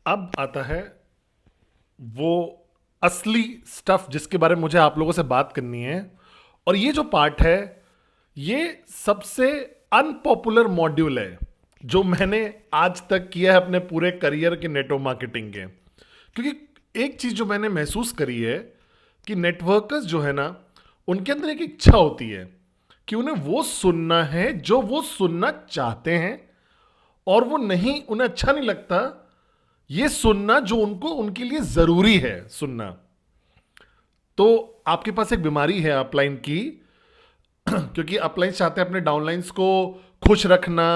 अब आता है वो असली स्टफ जिसके बारे में मुझे आप लोगों से बात करनी है। और ये जो पार्ट है, ये सबसे अनपॉपुलर मॉड्यूल है जो मैंने आज तक किया है अपने पूरे करियर के नेटवर्क मार्केटिंग के। क्योंकि एक चीज जो मैंने महसूस करी है कि नेटवर्कर्स जो है ना, उनके अंदर एक इच्छा होती है कि उन्हें वो सुनना है जो वो सुनना चाहते हैं, और वो नहीं, उन्हें अच्छा नहीं लगता ये सुनना जो उनको उनके लिए जरूरी है सुनना। तो आपके पास एक बीमारी है अपलाइन की क्योंकि अपलाइंस चाहते हैं अपने डाउनलाइंस को खुश रखना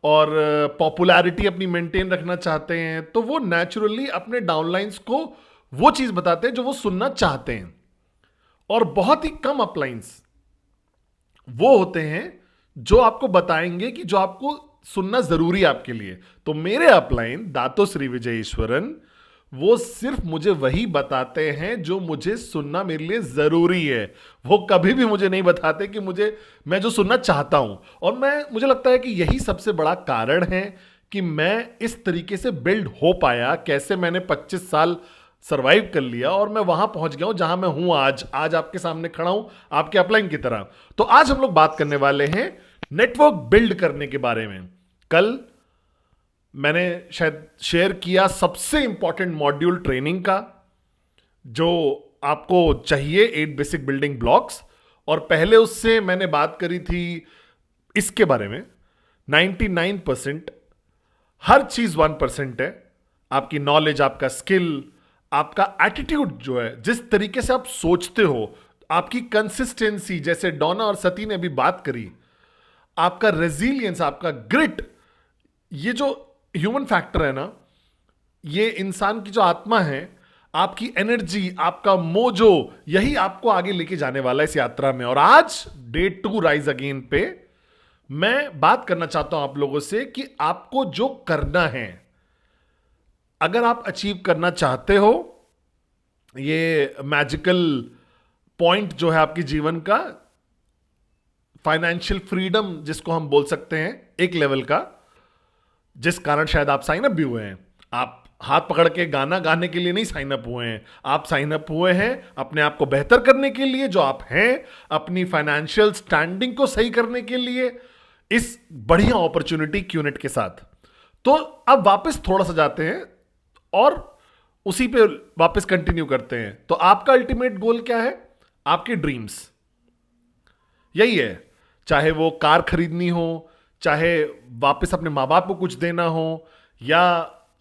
और पॉपुलैरिटी अपनी मेंटेन रखना चाहते हैं, तो वो नेचुरली अपने डाउनलाइंस को वो चीज बताते हैं जो वो सुनना चाहते हैं। और बहुत ही कम अपलाइंस वो होते हैं जो आपको बताएंगे कि जो आपको सुनना जरूरी है आपके लिए। तो मेरे अपलाइन दातो श्री विजय ईश्वरन वो सिर्फ मुझे वही बताते हैं जो मुझे सुनना मेरे लिए जरूरी है। वो कभी भी मुझे नहीं बताते कि मैं जो सुनना चाहता हूं। और मुझे लगता है कि यही सबसे बड़ा कारण है कि मैं इस तरीके से बिल्ड हो पाया। कैसे मैंने 25 साल सरवाइव कर लिया और मैं वहां पहुंच गया हूं जहां मैं हूं आज आपके सामने खड़ा हूं, आपके अपलाइन की तरह। तो आज हम लोग बात करने वाले हैं नेटवर्क बिल्ड करने के बारे में। कल मैंने शायद शेयर किया सबसे इंपॉर्टेंट मॉड्यूल ट्रेनिंग का, जो आपको चाहिए 8 बेसिक बिल्डिंग ब्लॉक्स। और पहले उससे मैंने बात करी थी इसके बारे में। 99% हर चीज 1% है। आपकी नॉलेज, आपका स्किल, आपका एटीट्यूड जो है, जिस तरीके से आप सोचते हो, आपकी कंसिस्टेंसी, जैसे डोना और सती ने अभी बात करी, आपका रेजिलियंस, आपका ग्रिट, ये जो ह्यूमन फैक्टर है ना, ये इंसान की जो आत्मा है, आपकी एनर्जी, आपका मोजो, यही आपको आगे लेके जाने वाला है इस यात्रा में। और आज डे 2 राइज अगेन पे मैं बात करना चाहता हूं आप लोगों से कि आपको जो करना है, अगर आप अचीव करना चाहते हो ये मैजिकल पॉइंट जो है आपके जीवन का, फाइनेंशियल फ्रीडम जिसको हम बोल सकते हैं एक लेवल का, जिस कारण शायद आप साइन अप भी हुए हैं। आप हाथ पकड़ के गाना गाने के लिए नहीं साइन अप हुए हैं, आप साइन अप हुए हैं अपने आप को बेहतर करने के लिए जो आप हैं, अपनी फाइनेंशियल स्टैंडिंग को सही करने के लिए, इस बढ़िया अपॉर्चुनिटी क्यूनेट के साथ। तो अब वापस थोड़ा सा जाते हैं और उसी पे वापस कंटिन्यू करते हैं। तो आपका अल्टीमेट गोल क्या है? आपके ड्रीम्स यही है। चाहे वो कार खरीदनी हो, चाहे वापस अपने माँ बाप को कुछ देना हो, या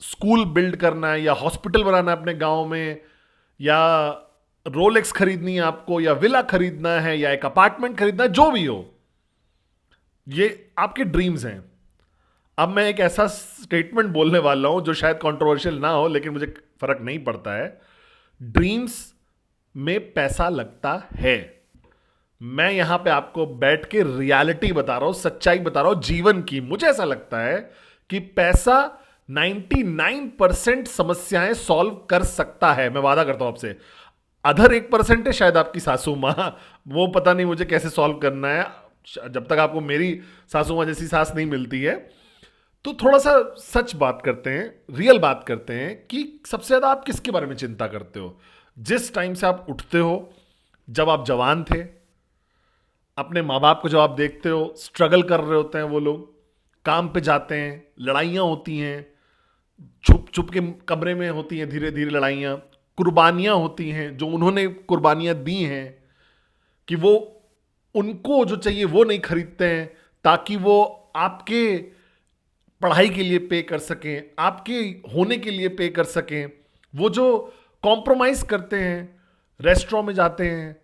स्कूल बिल्ड करना है, या हॉस्पिटल बनाना है अपने गांव में, या रोलेक्स खरीदनी है आपको, या विला खरीदना है, या एक अपार्टमेंट खरीदना है, जो भी हो, ये आपके ड्रीम्स हैं। अब मैं एक ऐसा स्टेटमेंट बोलने वाला हूं जो शायद कंट्रोवर्शियल ना हो, लेकिन मुझे फर्क नहीं पड़ता है। ड्रीम्स में पैसा लगता है। मैं यहां पे आपको बैठ के रियलिटी बता रहा हूं, सच्चाई बता रहा हूं जीवन की। मुझे ऐसा लगता है कि पैसा 99% समस्याएं सॉल्व कर सकता है, मैं वादा करता हूं आपसे। अधर 1% है शायद आपकी सासू मां, वो पता नहीं मुझे कैसे सॉल्व करना है, जब तक आपको मेरी सासू मां जैसी सास नहीं मिलती है। तो थोड़ा सा सच बात करते हैं, रियल बात करते हैं कि सबसे ज्यादा आप किसके बारे में चिंता करते हो? जिस टाइम से आप उठते हो, जब आप जवान थे, अपने माँ बाप को जब आप देखते हो स्ट्रगल कर रहे होते हैं, वो लोग काम पे जाते हैं, लड़ाइयाँ होती हैं, छुप छुप के कमरे में होती हैं, धीरे धीरे लड़ाइयाँ, कुर्बानियाँ होती हैं जो उन्होंने कुर्बानियाँ दी हैं, कि वो उनको जो चाहिए वो नहीं खरीदते हैं ताकि वो आपके पढ़ाई के लिए पे कर सकें, आपके होने के लिए पे कर सकें। वो जो कॉम्प्रोमाइज करते हैं, रेस्टोरेंट में जाते हैं,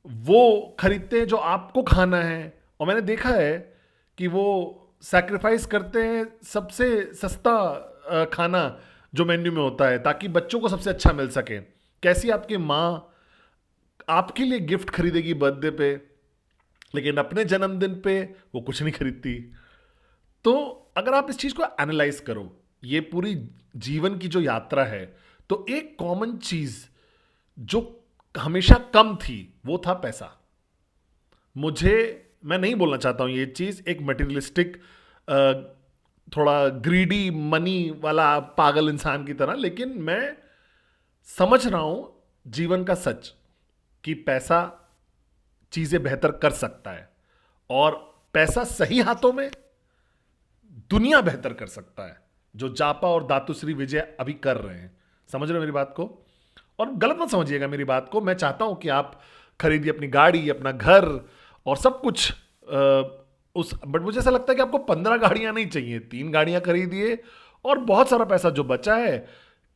वो खरीदते हैं जो आपको खाना है। और मैंने देखा है कि वो सैक्रिफाइस करते हैं सबसे सस्ता खाना जो मेन्यू में होता है, ताकि बच्चों को सबसे अच्छा मिल सके। कैसी आपकी माँ आपके लिए गिफ्ट खरीदेगी बर्थडे पे, लेकिन अपने जन्मदिन पे वो कुछ नहीं खरीदती। तो अगर आप इस चीज को एनालाइज करो, ये पूरी जीवन की जो यात्रा है, तो एक कॉमन चीज जो हमेशा कम थी वो था पैसा। मैं नहीं बोलना चाहता हूं ये चीज एक मटेरियलिस्टिक थोड़ा ग्रीडी मनी वाला पागल इंसान की तरह, लेकिन मैं समझ रहा हूं जीवन का सच कि पैसा चीजें बेहतर कर सकता है, और पैसा सही हाथों में दुनिया बेहतर कर सकता है, जो जापा और दातुश्री विजय अभी कर रहे हैं। समझ रहे हो मेरी बात को? और गलत मत समझिएगा मेरी बात को, मैं चाहता हूं कि आप खरीदिए अपनी गाड़ी, अपना घर और सब कुछ, बट मुझे ऐसा लगता है कि आपको 15 गाड़ियां नहीं चाहिए, 3 गाड़ियां खरीदिए और बहुत सारा पैसा जो बचा है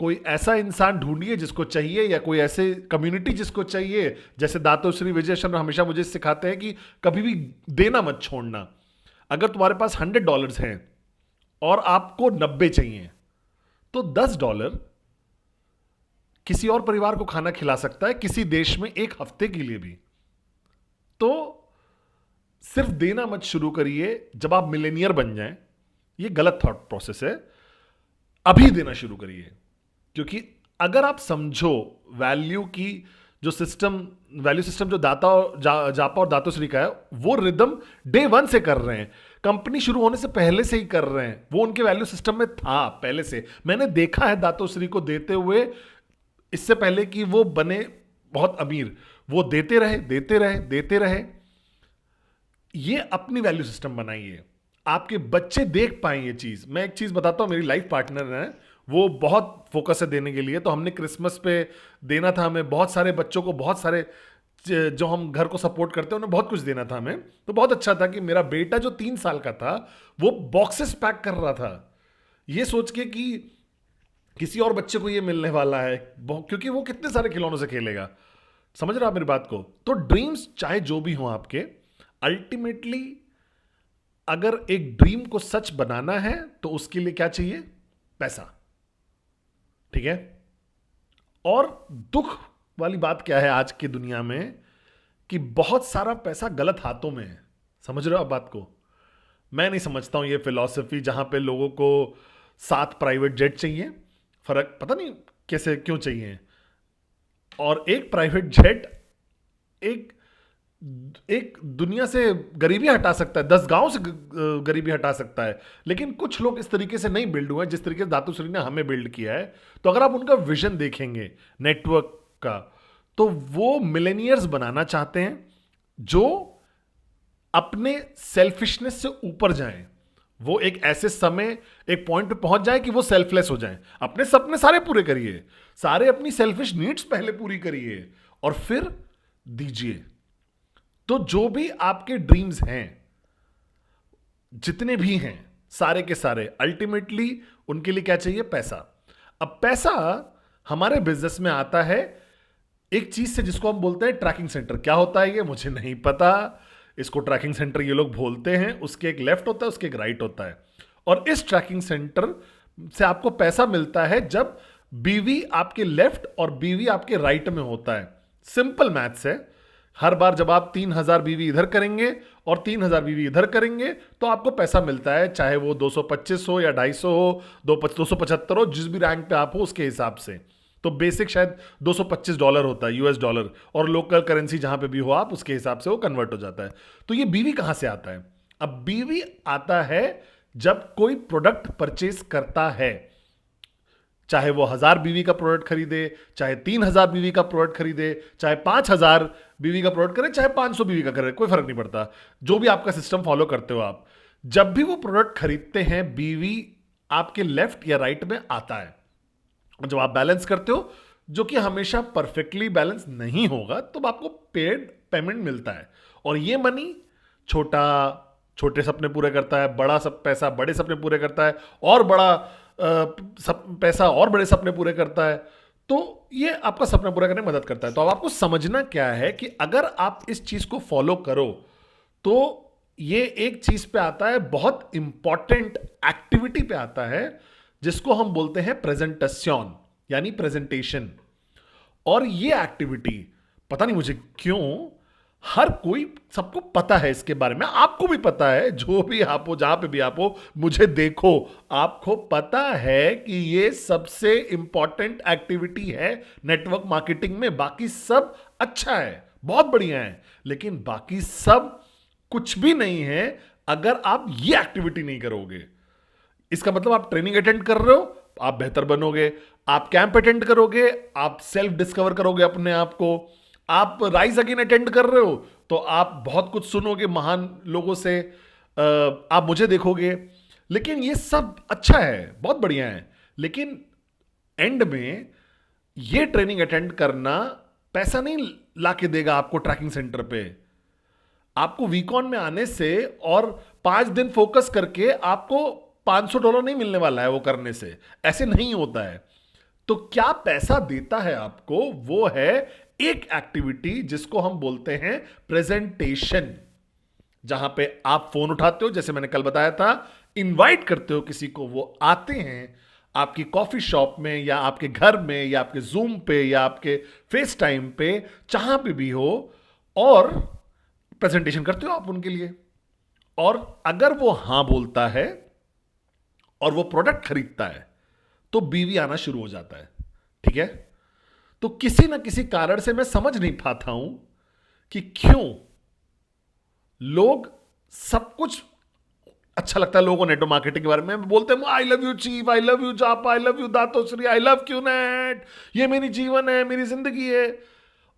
कोई ऐसा इंसान ढूंढिए जिसको चाहिए, या कोई ऐसे कम्युनिटी जिसको चाहिए। जैसे दातुश्री विजय शर्मा हमेशा मुझे सिखाते हैं कि कभी भी देना मत छोड़ना। अगर तुम्हारे पास $100 हैं और आपको 90 चाहिए, तो $10 किसी और परिवार को खाना खिला सकता है, किसी देश में 1 हफ्ते के लिए भी। तो सिर्फ देना मत शुरू करिए जब आप मिलेनियर बन जाएं, ये गलत थॉट प्रोसेस है। अभी देना शुरू करिए, क्योंकि अगर आप समझो वैल्यू की जो वैल्यू सिस्टम जो जापा और दातुश्री का है, वो रिदम डे 1 से कर रहे हैं, कंपनी शुरू होने से पहले से ही कर रहे हैं, वो उनके वैल्यू सिस्टम में था पहले से। मैंने देखा है दातुश्री को देते हुए, इससे पहले कि वो बने बहुत अमीर, वो देते रहे देते रहे देते रहे। ये अपनी वैल्यू सिस्टम बनाइए, आपके बच्चे देख पाए ये चीज। मैं एक चीज बताता हूं, मेरी लाइफ पार्टनर है, वो बहुत फोकस है देने के लिए, तो हमने क्रिसमस पे देना था हमें, बहुत सारे बच्चों को, बहुत सारे जो हम घर को सपोर्ट करते हैं उन्हें बहुत कुछ देना था हमें। तो बहुत अच्छा था कि मेरा बेटा जो 3 साल का था वो बॉक्सेस पैक कर रहा था, ये सोच के कि किसी और बच्चे को ये मिलने वाला है, क्योंकि वो कितने सारे खिलौनों से खेलेगा। समझ रहे हो आप मेरी बात को? तो ड्रीम्स चाहे जो भी हो आपके, अल्टीमेटली अगर एक ड्रीम को सच बनाना है तो उसके लिए क्या चाहिए? पैसा। ठीक है? और दुख वाली बात क्या है आज की दुनिया में, कि बहुत सारा पैसा गलत हाथों में है। समझ रहे हो आप बात को? मैं नहीं समझता हूं ये फिलॉसफी जहां पे लोगों को 7 प्राइवेट जेट चाहिए, फर्क पता नहीं कैसे क्यों चाहिए, और एक प्राइवेट जेट एक दुनिया से गरीबी हटा सकता है, 10 गांव से गरीबी हटा सकता है। लेकिन कुछ लोग इस तरीके से नहीं बिल्ड हुए जिस तरीके से दातुश्री ने हमें बिल्ड किया है। तो अगर आप उनका विजन देखेंगे नेटवर्क का, तो वो मिलेनियर्स बनाना चाहते हैं जो अपने सेल्फिशनेस से ऊपर जाएं। वो एक ऐसे समय, एक पॉइंट पे पहुंच जाए कि वो सेल्फलेस हो जाएं। अपने सपने सारे पूरे करिए, सारे अपनी सेल्फिश नीड्स पहले पूरी करिए और फिर दीजिए। तो जो भी आपके ड्रीम्स हैं, जितने भी हैं, सारे के सारे अल्टीमेटली उनके लिए क्या चाहिए? पैसा। अब पैसा हमारे बिजनेस में आता है एक चीज से जिसको हम बोलते हैं ट्रैकिंग सेंटर। क्या होता है ये मुझे नहीं पता, इसको ट्रैकिंग सेंटर ये लोग बोलते हैं। उसके एक लेफ्ट होता है, उसके एक राइट होता है, और इस ट्रैकिंग सेंटर से आपको पैसा मिलता है जब बीवी आपके लेफ्ट और बीवी आपके राइट में होता है। सिंपल मैथ्स है। हर बार जब आप 3000 बीवी इधर करेंगे और 3000 बीवी इधर करेंगे तो आपको पैसा मिलता है, चाहे वो 225 हो या 250 हो, 275 हो, जिस भी रैंक पे आप हो उसके हिसाब से। तो बेसिक शायद $225 होता है, US डॉलर, और लोकल करेंसी जहां पे भी हो आप उसके हिसाब से वो कन्वर्ट हो जाता है। तो ये बीवी कहां से आता है? अब बीवी आता है जब कोई प्रोडक्ट परचेज करता है, चाहे वो 1000 बीवी का प्रोडक्ट खरीदे, चाहे 3000 बीवी का प्रोडक्ट खरीदे, चाहे 5000 बीवी का प्रोडक्ट करे, चाहे 500 बीवी का करे, कोई फर्क नहीं पड़ता। जो भी आपका सिस्टम फॉलो करते हो आप, जब भी वो प्रोडक्ट खरीदते हैं बीवी आपके लेफ्ट या राइट में आता है। और जब आप बैलेंस करते हो, जो कि हमेशा परफेक्टली बैलेंस नहीं होगा, तो आपको पेड पेमेंट मिलता है। और ये मनी छोटे सपने पूरे करता है, बड़ा सब पैसा बड़े सपने पूरे करता है, और बड़ा पैसा और बड़े सपने पूरे करता है। तो ये आपका सपना पूरा करने में मदद करता है। तो अब आपको समझना क्या है कि अगर आप इस चीज को फॉलो करो तो ये एक चीज पे आता है, बहुत इंपॉर्टेंट एक्टिविटी पे आता है, जिसको हम बोलते हैं प्रेजेंटेशन, यानी प्रेजेंटेशन। और ये एक्टिविटी पता नहीं मुझे क्यों हर कोई, सबको पता है इसके बारे में, आपको भी पता है, जो भी आप हो, जहां पे भी आप हो, मुझे देखो, आपको पता है कि ये सबसे इंपॉर्टेंट एक्टिविटी है नेटवर्क मार्केटिंग में। बाकी सब अच्छा है, बहुत बढ़िया है, लेकिन बाकी सब कुछ भी नहीं है अगर आप ये एक्टिविटी नहीं करोगे। इसका मतलब आप ट्रेनिंग अटेंड कर रहे हो, आप बेहतर बनोगे। आप कैंप अटेंड करोगे, आप सेल्फ डिस्कवर करोगे अपने आप को। आप राइज अगेन अटेंड कर रहे हो, तो आप बहुत कुछ सुनोगे महान लोगों से। आप मुझे देखोगे। लेकिन ये सब अच्छा है, बहुत बढ़िया है, लेकिन एंड में ये ट्रेनिंग अटेंड करना पैसा नहीं लाके देगा आपको ट्रैकिंग सेंटर पे। आपको वीकॉन में आने से और 5 दिन फोकस करके आपको $500 नहीं मिलने वाला है वो करने से। ऐसे नहीं होता है। तो क्या पैसा देता है आपको, वो है एक एक्टिविटी जिसको हम बोलते हैं प्रेजेंटेशन। जहां पे आप फोन उठाते हो, जैसे मैंने कल बताया था, इनवाइट करते हो किसी को, वो आते हैं आपकी कॉफी शॉप में या आपके घर में या आपके जूम पे या आपके फेस टाइम पे, जहां पे भी हो, और प्रेजेंटेशन करते हो आप उनके लिए। और अगर वो हां बोलता है और वो प्रोडक्ट खरीदता है, तो बीवी आना शुरू हो जाता है। ठीक है। तो किसी ना किसी कारण से मैं समझ नहीं पाता हूं कि क्यों लोग, सब कुछ अच्छा लगता है लोगों को नेटवर्क मार्केटिंग के बारे में, बोलते हैं I love you chief, I love you जापा, आई लव यू दातोश्री, आई लव क्यू नेट, ये मेरी जीवन है, मेरी जिंदगी है।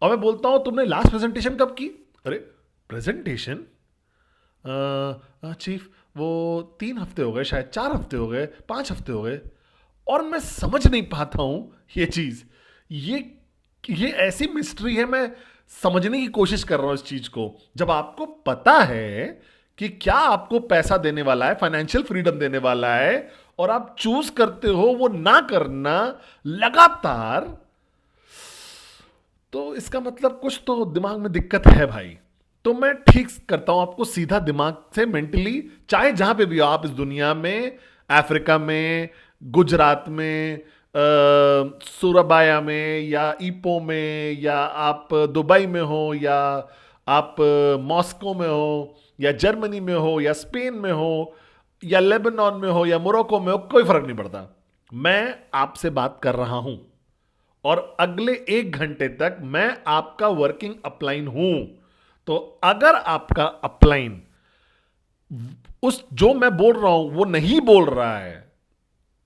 और मैं बोलता हूं तुमने लास्ट प्रेजेंटेशन कब की? अरे प्रेजेंटेशन चीफ वो 3 हफ्ते हो गए, शायद 4 हफ्ते हो गए, 5 हफ्ते हो गए। और मैं समझ नहीं पाता हूं ये चीज, ये ऐसी मिस्ट्री है। मैं समझने की कोशिश कर रहा हूं इस चीज को। जब आपको पता है कि क्या आपको पैसा देने वाला है, फाइनेंशियल फ्रीडम देने वाला है, और आप चूज करते हो वो ना करना लगातार, तो इसका मतलब कुछ तो दिमाग में दिक्कत है भाई। तो मैं ठीक करता हूं आपको सीधा दिमाग से, मेंटली, चाहे जहां पे भी हो आप इस दुनिया में, अफ्रीका में, गुजरात में, सुरबाया में, या ईपो में, या आप दुबई में हो, या आप मॉस्को में हो, या जर्मनी में हो, या स्पेन में हो, या लेबनान में हो, या मोरक्को में हो, कोई फर्क नहीं पड़ता। मैं आपसे बात कर रहा हूं और अगले 1 घंटे तक मैं आपका वर्किंग अपलाइन हूं। तो अगर आपका अपलाइन उस जो मैं बोल रहा हूं वो नहीं बोल रहा है,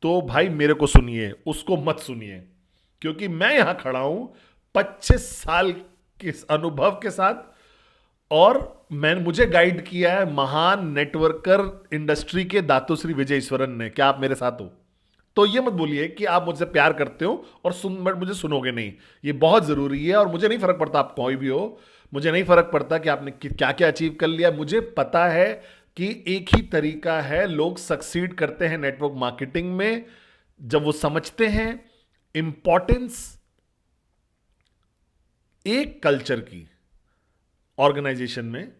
तो भाई मेरे को सुनिए, उसको मत सुनिए। क्योंकि मैं यहां खड़ा हूं 25 साल के अनुभव के साथ, और मुझे गाइड किया है महान नेटवर्कर इंडस्ट्री के दातोश्री विजय ईश्वरन ने। क्या आप मेरे साथ हो? तो ये मत बोलिए कि आप मुझसे प्यार करते हो और बट मुझे सुनोगे नहीं। ये बहुत जरूरी है। और मुझे नहीं फर्क पड़ता आप कोई भी हो, मुझे नहीं फर्क पड़ता कि आपने क्या क्या अचीव कर लिया। मुझे पता है कि एक ही तरीका है लोग सक्सीड करते हैं नेटवर्क मार्केटिंग में, जब वो समझते हैं इंपॉर्टेंस एक कल्चर की ऑर्गेनाइजेशन में।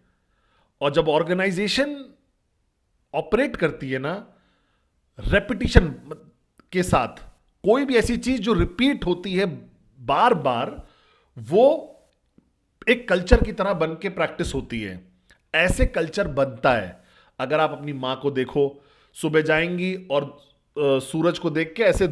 और जब ऑर्गेनाइजेशन ऑपरेट करती है ना रेपिटेशन के साथ, कोई भी ऐसी चीज जो रिपीट होती है बार बार, वो एक कल्चर की तरह बन के प्रैक्टिस होती है। ऐसे कल्चर बनता है। अगर आप अपनी मां को देखो, सुबह जाएंगी और सूरज को देख के ऐसे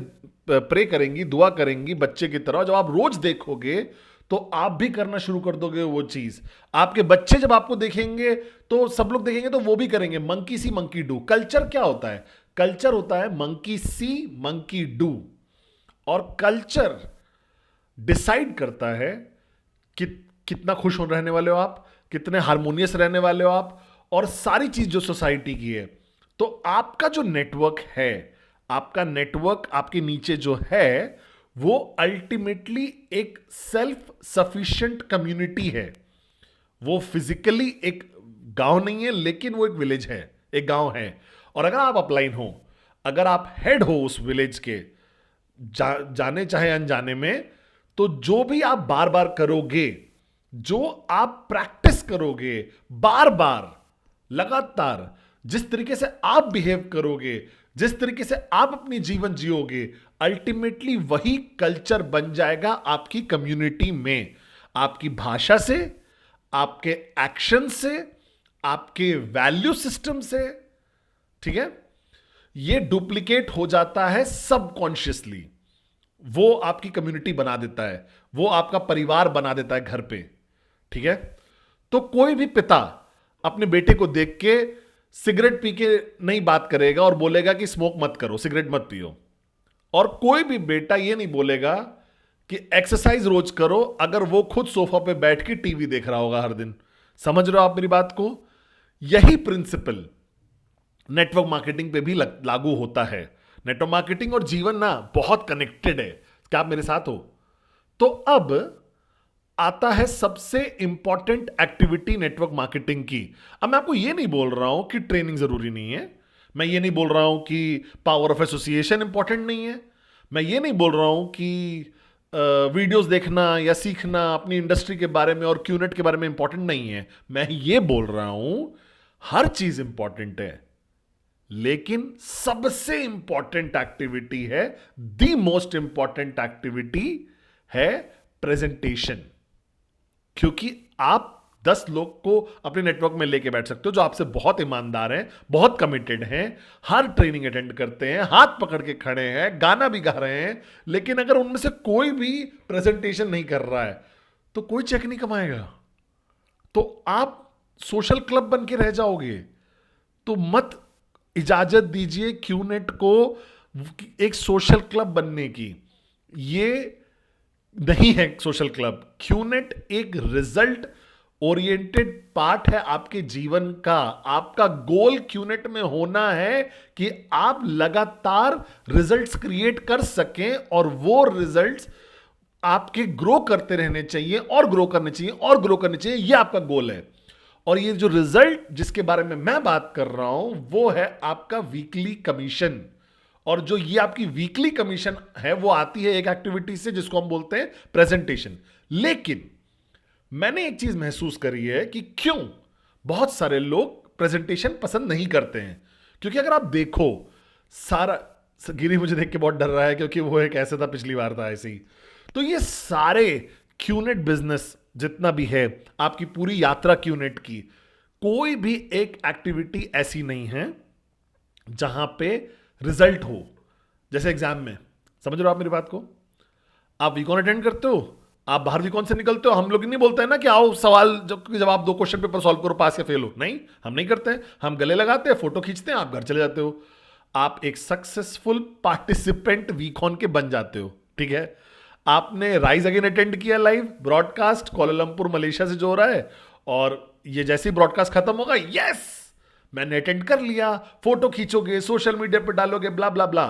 प्रे करेंगी, दुआ करेंगी बच्चे की तरह। जब आप रोज देखोगे तो आप भी करना शुरू कर दोगे वो चीज। आपके बच्चे जब आपको देखेंगे तो सब लोग देखेंगे तो वो भी करेंगे। Monkey C monkey do. Culture क्या होता है? कल्चर होता है मंकी सी मंकी डू। और कल्चर डिसाइड करता है कि कितना खुश हो रहने वाले हो आप, कितने हार्मोनियस रहने वाले हो आप, और सारी चीज जो सोसाइटी की है। तो आपका जो नेटवर्क है, आपका नेटवर्क आपके नीचे जो है, वो अल्टीमेटली एक सेल्फ सफिशिएंट कम्युनिटी है। वो फिजिकली एक गांव नहीं है, लेकिन वो एक विलेज है, एक गांव है। और अगर आप अपलाइन हो, अगर आप हेड हो उस विलेज के, जाने चाहे अनजाने में, तो जो भी आप बार बार करोगे, जो आप प्रैक्टिस करोगे बार बार लगातार, जिस तरीके से आप बिहेव करोगे, जिस तरीके से आप अपनी जीवन जियोगे, अल्टीमेटली वही कल्चर बन जाएगा आपकी कम्युनिटी में। आपकी भाषा से, आपके एक्शन से, आपके वैल्यू सिस्टम से। ठीक है। ये डुप्लीकेट हो जाता है सबकॉन्शियसली। वो आपकी कम्युनिटी बना देता है, वो आपका परिवार बना देता है घर पे। ठीक है। तो कोई भी पिता अपने बेटे को देख के सिगरेट पी के नहीं बात करेगा और बोलेगा कि स्मोक मत करो, सिगरेट मत पियो। और कोई भी बेटा ये नहीं बोलेगा कि एक्सरसाइज रोज करो, अगर वो खुद सोफा पे बैठ के टीवी देख रहा होगा हर दिन। समझ रहे हो आप मेरी बात को? यही प्रिंसिपल नेटवर्क मार्केटिंग पे भी लागू होता है। नेटवर्क मार्केटिंग और जीवन ना बहुत कनेक्टेड है। क्या आप मेरे साथ हो? तो अब आता है सबसे इंपॉर्टेंट एक्टिविटी नेटवर्क मार्केटिंग की। अब मैं आपको यह नहीं बोल रहा हूं कि ट्रेनिंग जरूरी नहीं है, मैं ये नहीं बोल रहा हूं कि पावर ऑफ एसोसिएशन इंपॉर्टेंट नहीं है, मैं ये नहीं बोल रहा हूं कि वीडियोस देखना या सीखना अपनी इंडस्ट्री के बारे में और क्यूनेट के बारे में इंपॉर्टेंट नहीं है। मैं ये बोल रहा हूं हर चीज इंपॉर्टेंट है, लेकिन सबसे इंपॉर्टेंट एक्टिविटी है, द मोस्ट इंपॉर्टेंट एक्टिविटी है प्रेजेंटेशन। क्योंकि आप 10 लोग को अपने नेटवर्क में लेके बैठ सकते हो जो आपसे बहुत ईमानदार हैं, बहुत कमिटेड हैं, हर ट्रेनिंग अटेंड करते हैं, हाथ पकड़ के खड़े हैं, गाना भी गा रहे हैं, लेकिन अगर उनमें से कोई भी प्रेजेंटेशन नहीं कर रहा है तो कोई चेक नहीं कमाएगा, तो आप सोशल क्लब बन के रह जाओगे। तो मत इजाजत दीजिए क्यूनेट को एक सोशल क्लब बनने की। ये नहीं है सोशल क्लब। क्यूनेट एक रिजल्ट ओरिएंटेड पार्ट है आपके जीवन का। आपका गोल क्यूनेट में होना है कि आप लगातार रिजल्ट्स क्रिएट कर सकें और वो रिजल्ट्स आपके ग्रो करते रहने चाहिए और ग्रो करने चाहिए और ग्रो करने चाहिए। ये आपका गोल है। और ये जो रिजल्ट जिसके बारे में मैं बात कर रहा हूं वो है आपका वीकली कमीशन। और जो ये आपकी वीकली कमीशन है वो आती है एक एक्टिविटी से जिसको हम बोलते हैं प्रेजेंटेशन। लेकिन मैंने एक चीज महसूस करी है कि क्यों बहुत सारे लोग प्रेजेंटेशन पसंद नहीं करते हैं। क्योंकि अगर आप देखो सारा, गिरी मुझे देख के बहुत डर रहा है क्योंकि वो एक ऐसे था, पिछली बार था ऐसे ही। तो ये सारे क्यूनेट बिजनेस जितना भी है, आपकी पूरी यात्रा क्यूनेट की, कोई भी एक एक्टिविटी ऐसी नहीं है जहां पे रिजल्ट हो। जैसे एग्जाम में, समझ रहे हो आप मेरी बात को? आप वीकॉन अटेंड करते हो, आप बाहर वीकॉन से निकलते हो, हम लोग नहीं बोलते हैं ना कि आओ सवाल जवाब 2 क्वेश्चन पेपर सॉल्व करो, पास या फेल हो। नहीं, हम नहीं करते हैं। हम गले लगाते हैं, फोटो खींचते हैं, आप घर चले जाते हो। आप एक सक्सेसफुल पार्टिसिपेंट वीकॉन के बन जाते हो। ठीक है, आपने राइज अगेन अटेंड किया लाइव ब्रॉडकास्ट कोलालंपुर मलेशिया से जो हो रहा है, और ये जैसे ही ब्रॉडकास्ट खत्म होगा, यस मैंने अटेंड कर लिया, फोटो खींचोगे, सोशल मीडिया पे डालोगे, ब्ला ब्ला ब्ला,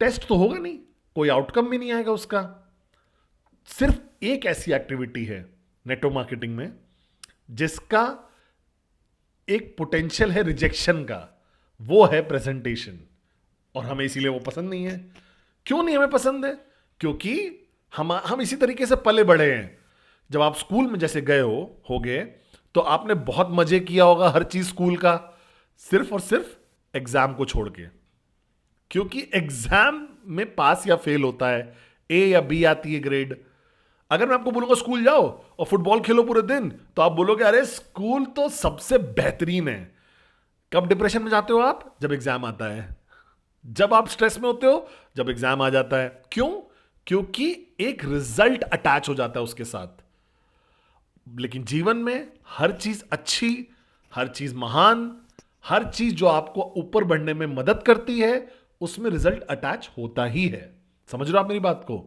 टेस्ट तो होगा नहीं, कोई आउटकम भी नहीं आएगा उसका। सिर्फ एक ऐसी एक्टिविटी है नेटवर्क मार्केटिंग में जिसका एक पोटेंशियल है रिजेक्शन का, वो है प्रेजेंटेशन। और हमें इसीलिए वो पसंद नहीं है। क्यों नहीं हमें पसंद है? क्योंकि हम इसी तरीके से पले बढ़े हैं। जब आप स्कूल में जैसे गए होगे तो आपने बहुत मजे किया होगा हर चीज स्कूल का, सिर्फ और सिर्फ एग्जाम को छोड़ के। क्योंकि एग्जाम में पास या फेल होता है, ए या बी आती है ग्रेड। अगर मैं आपको बोलूंगा स्कूल जाओ और फुटबॉल खेलो पूरे दिन, तो आप बोलोगे अरे स्कूल तो सबसे बेहतरीन है। कब डिप्रेशन में जाते हो आप? जब एग्जाम आता है। जब आप स्ट्रेस में होते हो? जब एग्जाम आ जाता है। क्यों? क्योंकि एक रिजल्ट अटैच हो जाता है उसके साथ। लेकिन जीवन में हर चीज अच्छी, हर चीज महान, हर चीज जो आपको ऊपर बढ़ने में मदद करती है, उसमें रिजल्ट अटैच होता ही है। समझ रहे हो आप मेरी बात को?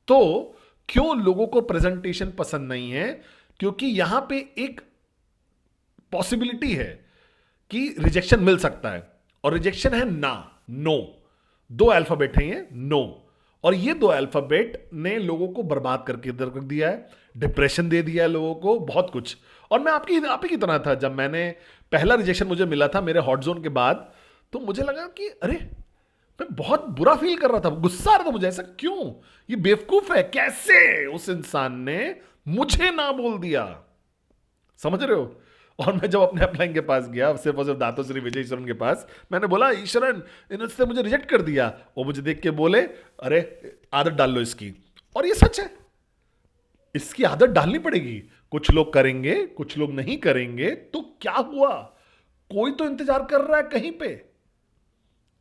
तो क्यों लोगों को प्रेजेंटेशन पसंद नहीं है? क्योंकि यहां पे एक पॉसिबिलिटी है कि रिजेक्शन मिल सकता है, और रिजेक्शन है ना, नो। 2 अल्फाबेट हैं ये, नो। और ये 2 अल्फाबेट ने लोगों को बर्बाद करके इधर कर दिया है, डिप्रेशन दे दिया है लोगों को, बहुत कुछ। और मैं आप ही की तरह था। जब मैंने पहला रिजेक्शन मुझे मिला था मेरे हॉट जोन के बाद, तो मुझे लगा कि अरे मैं बहुत बुरा फील कर रहा था, गुस्सा आ रहा था मुझे, ऐसा क्यों, ये बेवकूफ है, कैसे उस इंसान ने मुझे ना बोल दिया। समझ रहे हो? और मैं जब अपने अपलाइन के पास गया, सिर्फ और सिर्फ दातो श्री विजय ईश्वरन के पास, मैंने बोला ईश्वरन इन्होंने मुझे रिजेक्ट कर दिया। वो मुझे देख के बोले अरे आदत डाल लो इसकी। और ये सच है, इसकी आदत डालनी पड़ेगी। कुछ लोग करेंगे, कुछ लोग नहीं करेंगे, तो क्या हुआ? कोई तो इंतजार कर रहा है कहीं पे।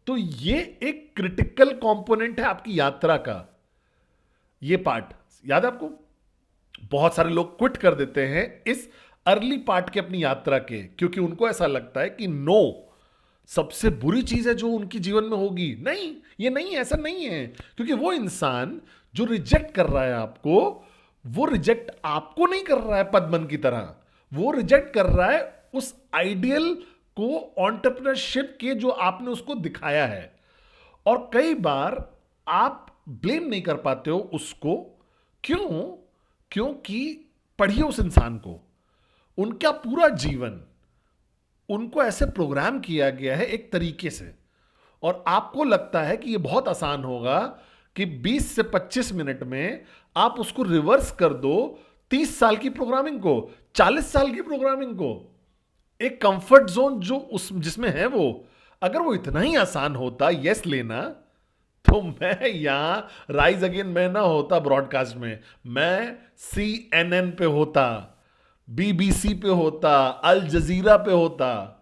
तो ये एक क्रिटिकल कंपोनेंट है आपकी यात्रा का। ये पार्ट याद है आपको? बहुत सारे लोग क्विट कर देते हैं इस अर्ली पार्ट के अपनी यात्रा के, क्योंकि उनको ऐसा लगता है कि नो सबसे बुरी चीज है जो उनकी जीवन में होगी। नहीं, ये नहीं है, ऐसा नहीं है। क्योंकि वो इंसान जो रिजेक्ट कर रहा है आपको, वो रिजेक्ट आपको नहीं कर रहा है पद्मन की तरह, वो रिजेक्ट कर रहा है उस आइडियल को, एंटरप्रेन्योरशिप के जो आपने उसको दिखाया है। और कई बार आप ब्लेम नहीं कर पाते हो उसको। क्यों? क्योंकि पढ़िए उस इंसान को, उनका पूरा जीवन उनको ऐसे प्रोग्राम किया गया है एक तरीके से, और आपको लगता है कि ये बहुत आसान होगा कि 20 से 25 मिनट में आप उसको रिवर्स कर दो 30 साल की प्रोग्रामिंग को, 40 साल की प्रोग्रामिंग को। एक कंफर्ट जोन जो उस जिसमें है वो, अगर वो इतना ही आसान होता यस लेना, तो मैं यहां राइज अगेन में ना होता ब्रॉडकास्ट में, मैं CNN पे होता, BBC पे होता, अल जजीरा पे होता।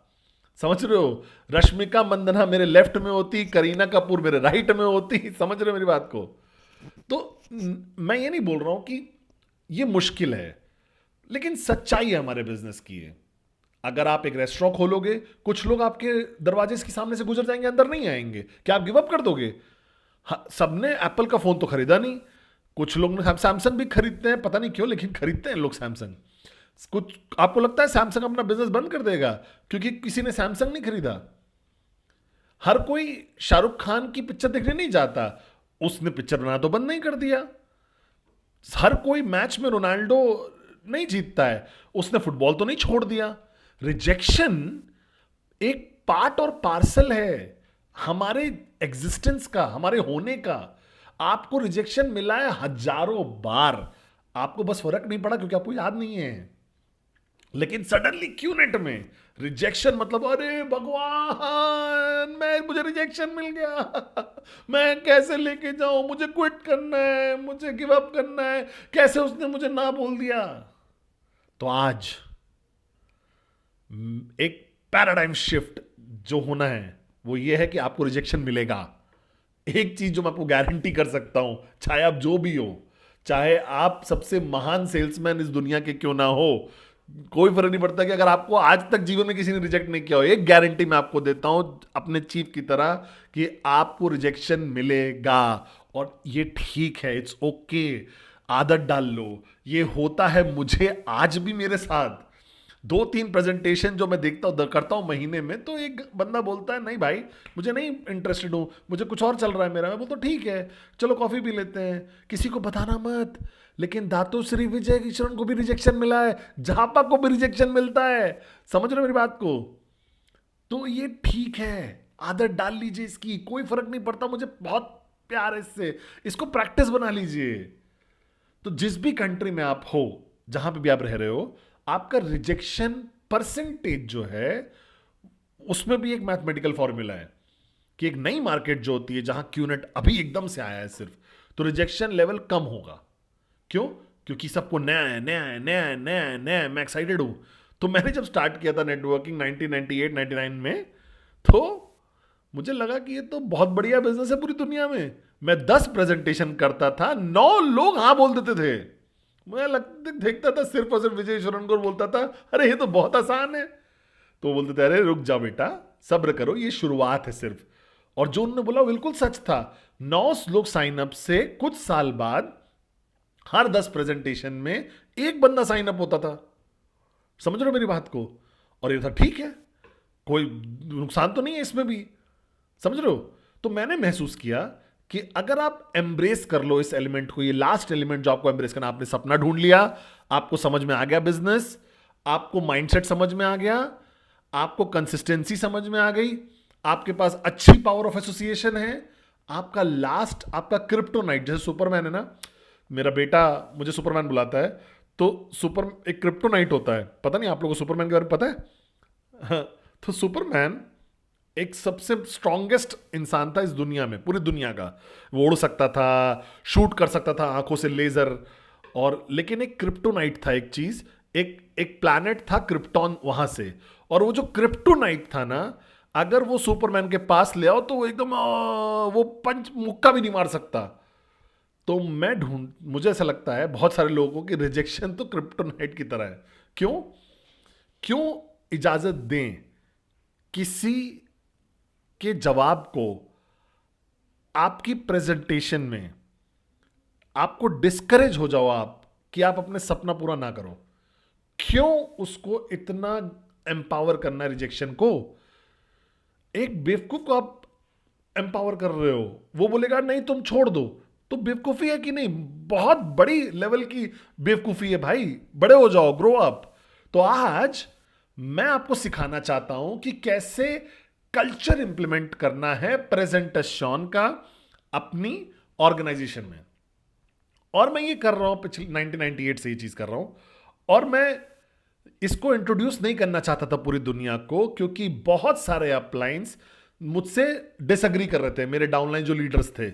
समझ रहे हो? रश्मिका मंदना मेरे लेफ्ट में होती, करीना कपूर मेरे राइट में होती। समझ रहे हो मेरी बात को? तो मैं ये नहीं बोल रहा हूं कि ये मुश्किल है, लेकिन सच्चाई है हमारे बिजनेस की है। अगर आप एक रेस्टोरेंट खोलोगे, कुछ लोग आपके दरवाजे के सामने से गुजर जाएंगे, अंदर नहीं आएंगे, क्या आप गिव अप कर दोगे? सबने एप्पल का फोन तो खरीदा नहीं, कुछ लोग सैमसंग भी खरीदते हैं, पता नहीं क्यों, लेकिन खरीदते हैं लोग सैमसंग। कुछ आपको लगता है सैमसंग अपना बिजनेस बंद कर देगा क्योंकि किसी ने सैमसंग नहीं खरीदा? हर कोई शाहरुख खान की पिक्चर देखने नहीं जाता, उसने पिक्चर बनाना तो बंद नहीं कर दिया। हर कोई मैच में रोनाल्डो नहीं जीतता है, उसने फुटबॉल तो नहीं छोड़ दिया। रिजेक्शन एक पार्ट और पार्सल है हमारे एग्जिस्टेंस का, हमारे होने का। आपको रिजेक्शन मिला है हजारों बार, आपको बस फर्क नहीं पड़ा क्योंकि आपको याद नहीं है। लेकिन सडनली क्यों नेट में रिजेक्शन, मतलब अरे भगवान, मुझे रिजेक्शन मिल गया, मैं कैसे लेके जाऊं, मुझे क्विट करना है, मुझे गिव अप करना है, कैसे उसने मुझे ना बोल दिया। तो आज एक पैराडाइम शिफ्ट जो होना है वो ये है कि आपको रिजेक्शन मिलेगा। एक चीज जो मैं आपको गारंटी कर सकता हूं, चाहे आप जो भी हो, चाहे आप सबसे महान सेल्समैन इस दुनिया के क्यों ना हो, कोई फर्क नहीं पड़ता कि अगर आपको आज तक जीवन में किसी ने रिजेक्ट नहीं किया हो, एक गारंटी मैं आपको देता हूं अपने चीफ की तरह कि आपको रिजेक्शन मिलेगा। और ये ठीक है, इट्स ओके, आदत डाल लो। ये होता है मुझे आज भी, मेरे साथ 2-3 प्रेजेंटेशन जो मैं देखता हूँ करता हूँ महीने में, तो एक बंदा बोलता है नहीं भाई मुझे नहीं इंटरेस्टेड हूँ, मुझे कुछ और चल रहा है मेरा। मैं बोलता हूँ ठीक है, चलो कॉफी पी लेते हैं, किसी को बताना मत। लेकिन दातो श्री विजय किशन को भी रिजेक्शन मिला है, झापा को भी रिजेक्शन मिलता है। समझ रहे हो मेरी बात को? तो ये ठीक है, आदत डाल लीजिए इसकी, कोई फर्क नहीं पड़ता, मुझे बहुत प्यार है इससे, इसको प्रैक्टिस बना लीजिए। तो जिस भी कंट्री में आप हो, जहां पे भी आप रह रहे हो, आपका रिजेक्शन परसेंटेज जो है उसमें भी एक मैथमेटिकल फॉर्मूला है कि एक नई मार्केट जो होती है जहां क्यूनेट अभी एकदम से आया है सिर्फ, तो रिजेक्शन लेवल कम होगा। क्यों? क्योंकि सबको नया है, नया है, नया है, नया है, नया है। मैं एक्साइटेड हूं। तो मैंने जब स्टार्ट किया था नेटवर्किंग 1998-99 में, तो मुझे लगा कि ये तो बहुत बढ़िया बिजनेस है पूरी दुनिया में। मैं 10 प्रेजेंटेशन करता था, 9 लोग हाँ बोल देते थे। मैं देखता था सिर्फ और सिर्फ विजय शरण को, बोलता था अरे ये तो बहुत आसान है। तो बोलते थे अरे रुक जाओ बेटा, सब्र करो, ये शुरुआत है सिर्फ। और जो उन्होंने बोला बिल्कुल सच था। 9 लोग साइन अप से कुछ साल बाद हर 10 प्रेजेंटेशन में एक बंदा साइन अप होता था। समझ रहे हो मेरी बात को? और ये था ठीक है, कोई नुकसान तो नहीं है इसमें भी। समझ रहे हो? तो मैंने महसूस किया कि अगर आप एम्ब्रेस कर लो इस एलिमेंट को, ये लास्ट एलिमेंट जो आपको एम्ब्रेस करना, आपने सपना ढूंढ लिया, आपको समझ में आ गया बिजनेस, आपको माइंडसेट समझ में आ गया, आपको कंसिस्टेंसी समझ में आ गई, आपके पास अच्छी पावर ऑफ एसोसिएशन है, आपका लास्ट, आपका क्रिप्टोनाइट, जैसे सुपरमैन है ना, मेरा बेटा मुझे सुपरमैन बुलाता है, तो सुपर एक क्रिप्टोनाइट होता है, पता नहीं आप लोगों को सुपरमैन के बारे में पता है? हाँ, तो सुपरमैन एक सबसे स्ट्रॉन्गेस्ट इंसान था इस दुनिया में, पूरी दुनिया का। वो उड़ सकता था, शूट कर सकता था आंखों से लेजर, और लेकिन एक क्रिप्टोनाइट था, एक चीज, एक प्लैनेट था क्रिप्टॉन वहां से। और वो जो क्रिप्टोनाइट था ना, अगर वो सुपरमैन के पास ले आओ तो वो एकदम वो पंच मुक्का भी नहीं मार सकता। तो मुझे ऐसा लगता है बहुत सारे लोगों की रिजेक्शन तो क्रिप्टोनाइट की तरह है। क्यों? क्यों इजाजत दें किसी के जवाब को आपकी प्रेजेंटेशन में, आपको डिस्करेज हो जाओ आप कि आप अपने सपना पूरा ना करो? क्यों उसको इतना एम्पावर करना है रिजेक्शन को? एक बेवकूफ को आप एम्पावर कर रहे हो, वो बोलेगा नहीं तुम छोड़ दो, तो बेवकूफी है कि नहीं? बहुत बड़ी लेवल की बेवकूफी है भाई, बड़े हो जाओ, ग्रो अप। तो आज मैं आपको सिखाना चाहता हूं कि कैसे कल्चर इंप्लीमेंट करना है प्रेजेंटेशन का अपनी ऑर्गेनाइजेशन में। और मैं ये कर रहा हूं पिछले 1998 से ये चीज कर रहा हूं, और मैं इसको इंट्रोड्यूस नहीं करना चाहता था पूरी दुनिया को, क्योंकि बहुत सारे अपलाइंस मुझसे डिसएग्री कर रहे थे, मेरे डाउनलाइन जो लीडर्स थे।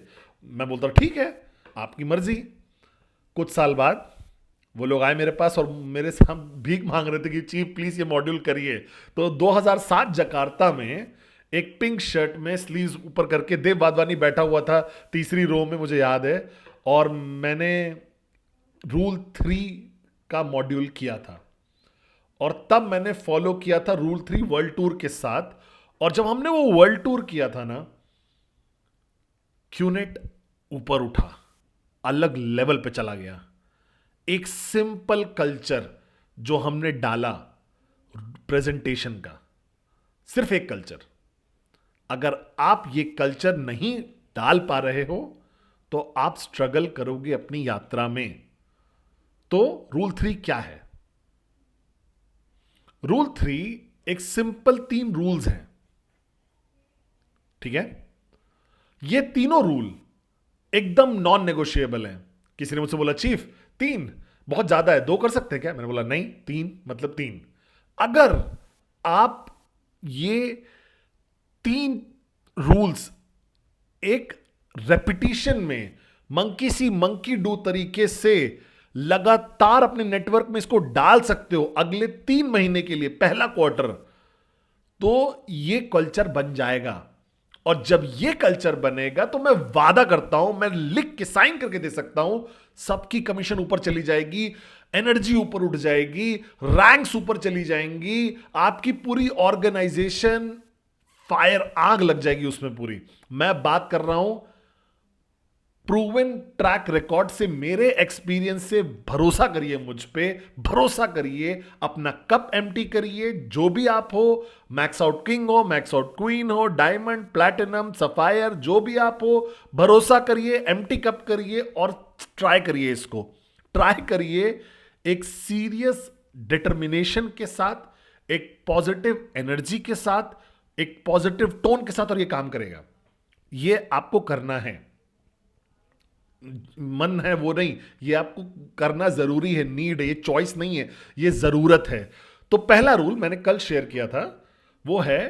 मैं बोलता ठीक है, आपकी मर्जी। कुछ साल बाद वो लोग आए मेरे पास और मेरे से हम भीख मांग रहे थे कि चीफ प्लीज ये मॉड्यूल करिए। तो 2007 जकार्ता में एक पिंक शर्ट में स्लीव्स ऊपर करके देव वाधवानी बैठा हुआ था तीसरी रो में, मुझे याद है, और मैंने रूल 3 का मॉड्यूल किया था। और तब मैंने फॉलो किया था रूल 3 वर्ल्ड टूर के साथ। और जब हमने वो वर्ल्ड टूर किया था ना, क्यूनेट ऊपर उठा, अलग लेवल पे चला गया। एक सिंपल कल्चर जो हमने डाला प्रेजेंटेशन का, सिर्फ एक कल्चर, अगर आप ये कल्चर नहीं डाल पा रहे हो तो आप स्ट्रगल करोगे अपनी यात्रा में। तो रूल 3 क्या है? रूल 3 एक सिंपल 3 रूल्स हैं, ठीक है? ये तीनों रूल एकदम नॉन नेगोशिएबल हैं। किसी ने मुझसे बोला चीफ 3 बहुत ज्यादा है, 2 कर सकते हैं क्या? मैंने बोला नहीं, 3 मतलब 3। अगर आप ये 3 रूल्स एक रेपिटिशन में मंकी सी मंकी डू तरीके से लगातार अपने नेटवर्क में इसको डाल सकते हो अगले 3 महीने के लिए, पहला क्वार्टर, तो ये कल्चर बन जाएगा। और जब ये कल्चर बनेगा तो मैं वादा करता हूं, मैं लिख के साइन करके दे सकता हूं, सबकी कमीशन ऊपर चली जाएगी, एनर्जी ऊपर उठ जाएगी, रैंक्स ऊपर चली जाएंगी, आपकी पूरी ऑर्गेनाइजेशन फायर, आग लग जाएगी उसमें पूरी। मैं बात कर रहा हूं प्रूवन ट्रैक रिकॉर्ड से, मेरे एक्सपीरियंस से। भरोसा करिए मुझ पे, भरोसा करिए, अपना कप एम्प्टी करिए, जो भी आप हो, मैक्स आउट किंग हो, मैक्स आउट क्वीन हो, डायमंड, प्लैटिनम, सफायर, जो भी आप हो, भरोसा करिए, एम्प्टी कप करिए और ट्राई करिए। इसको ट्राई करिए एक सीरियस डिटर्मिनेशन के साथ, एक पॉजिटिव एनर्जी के साथ, एक पॉजिटिव टोन के साथ, और ये काम करेगा। ये आपको करना है, मन है वो नहीं, ये आपको करना जरूरी है, नीड है, ये चॉइस नहीं है, ये जरूरत है। तो पहला रूल मैंने कल शेयर किया था, वो है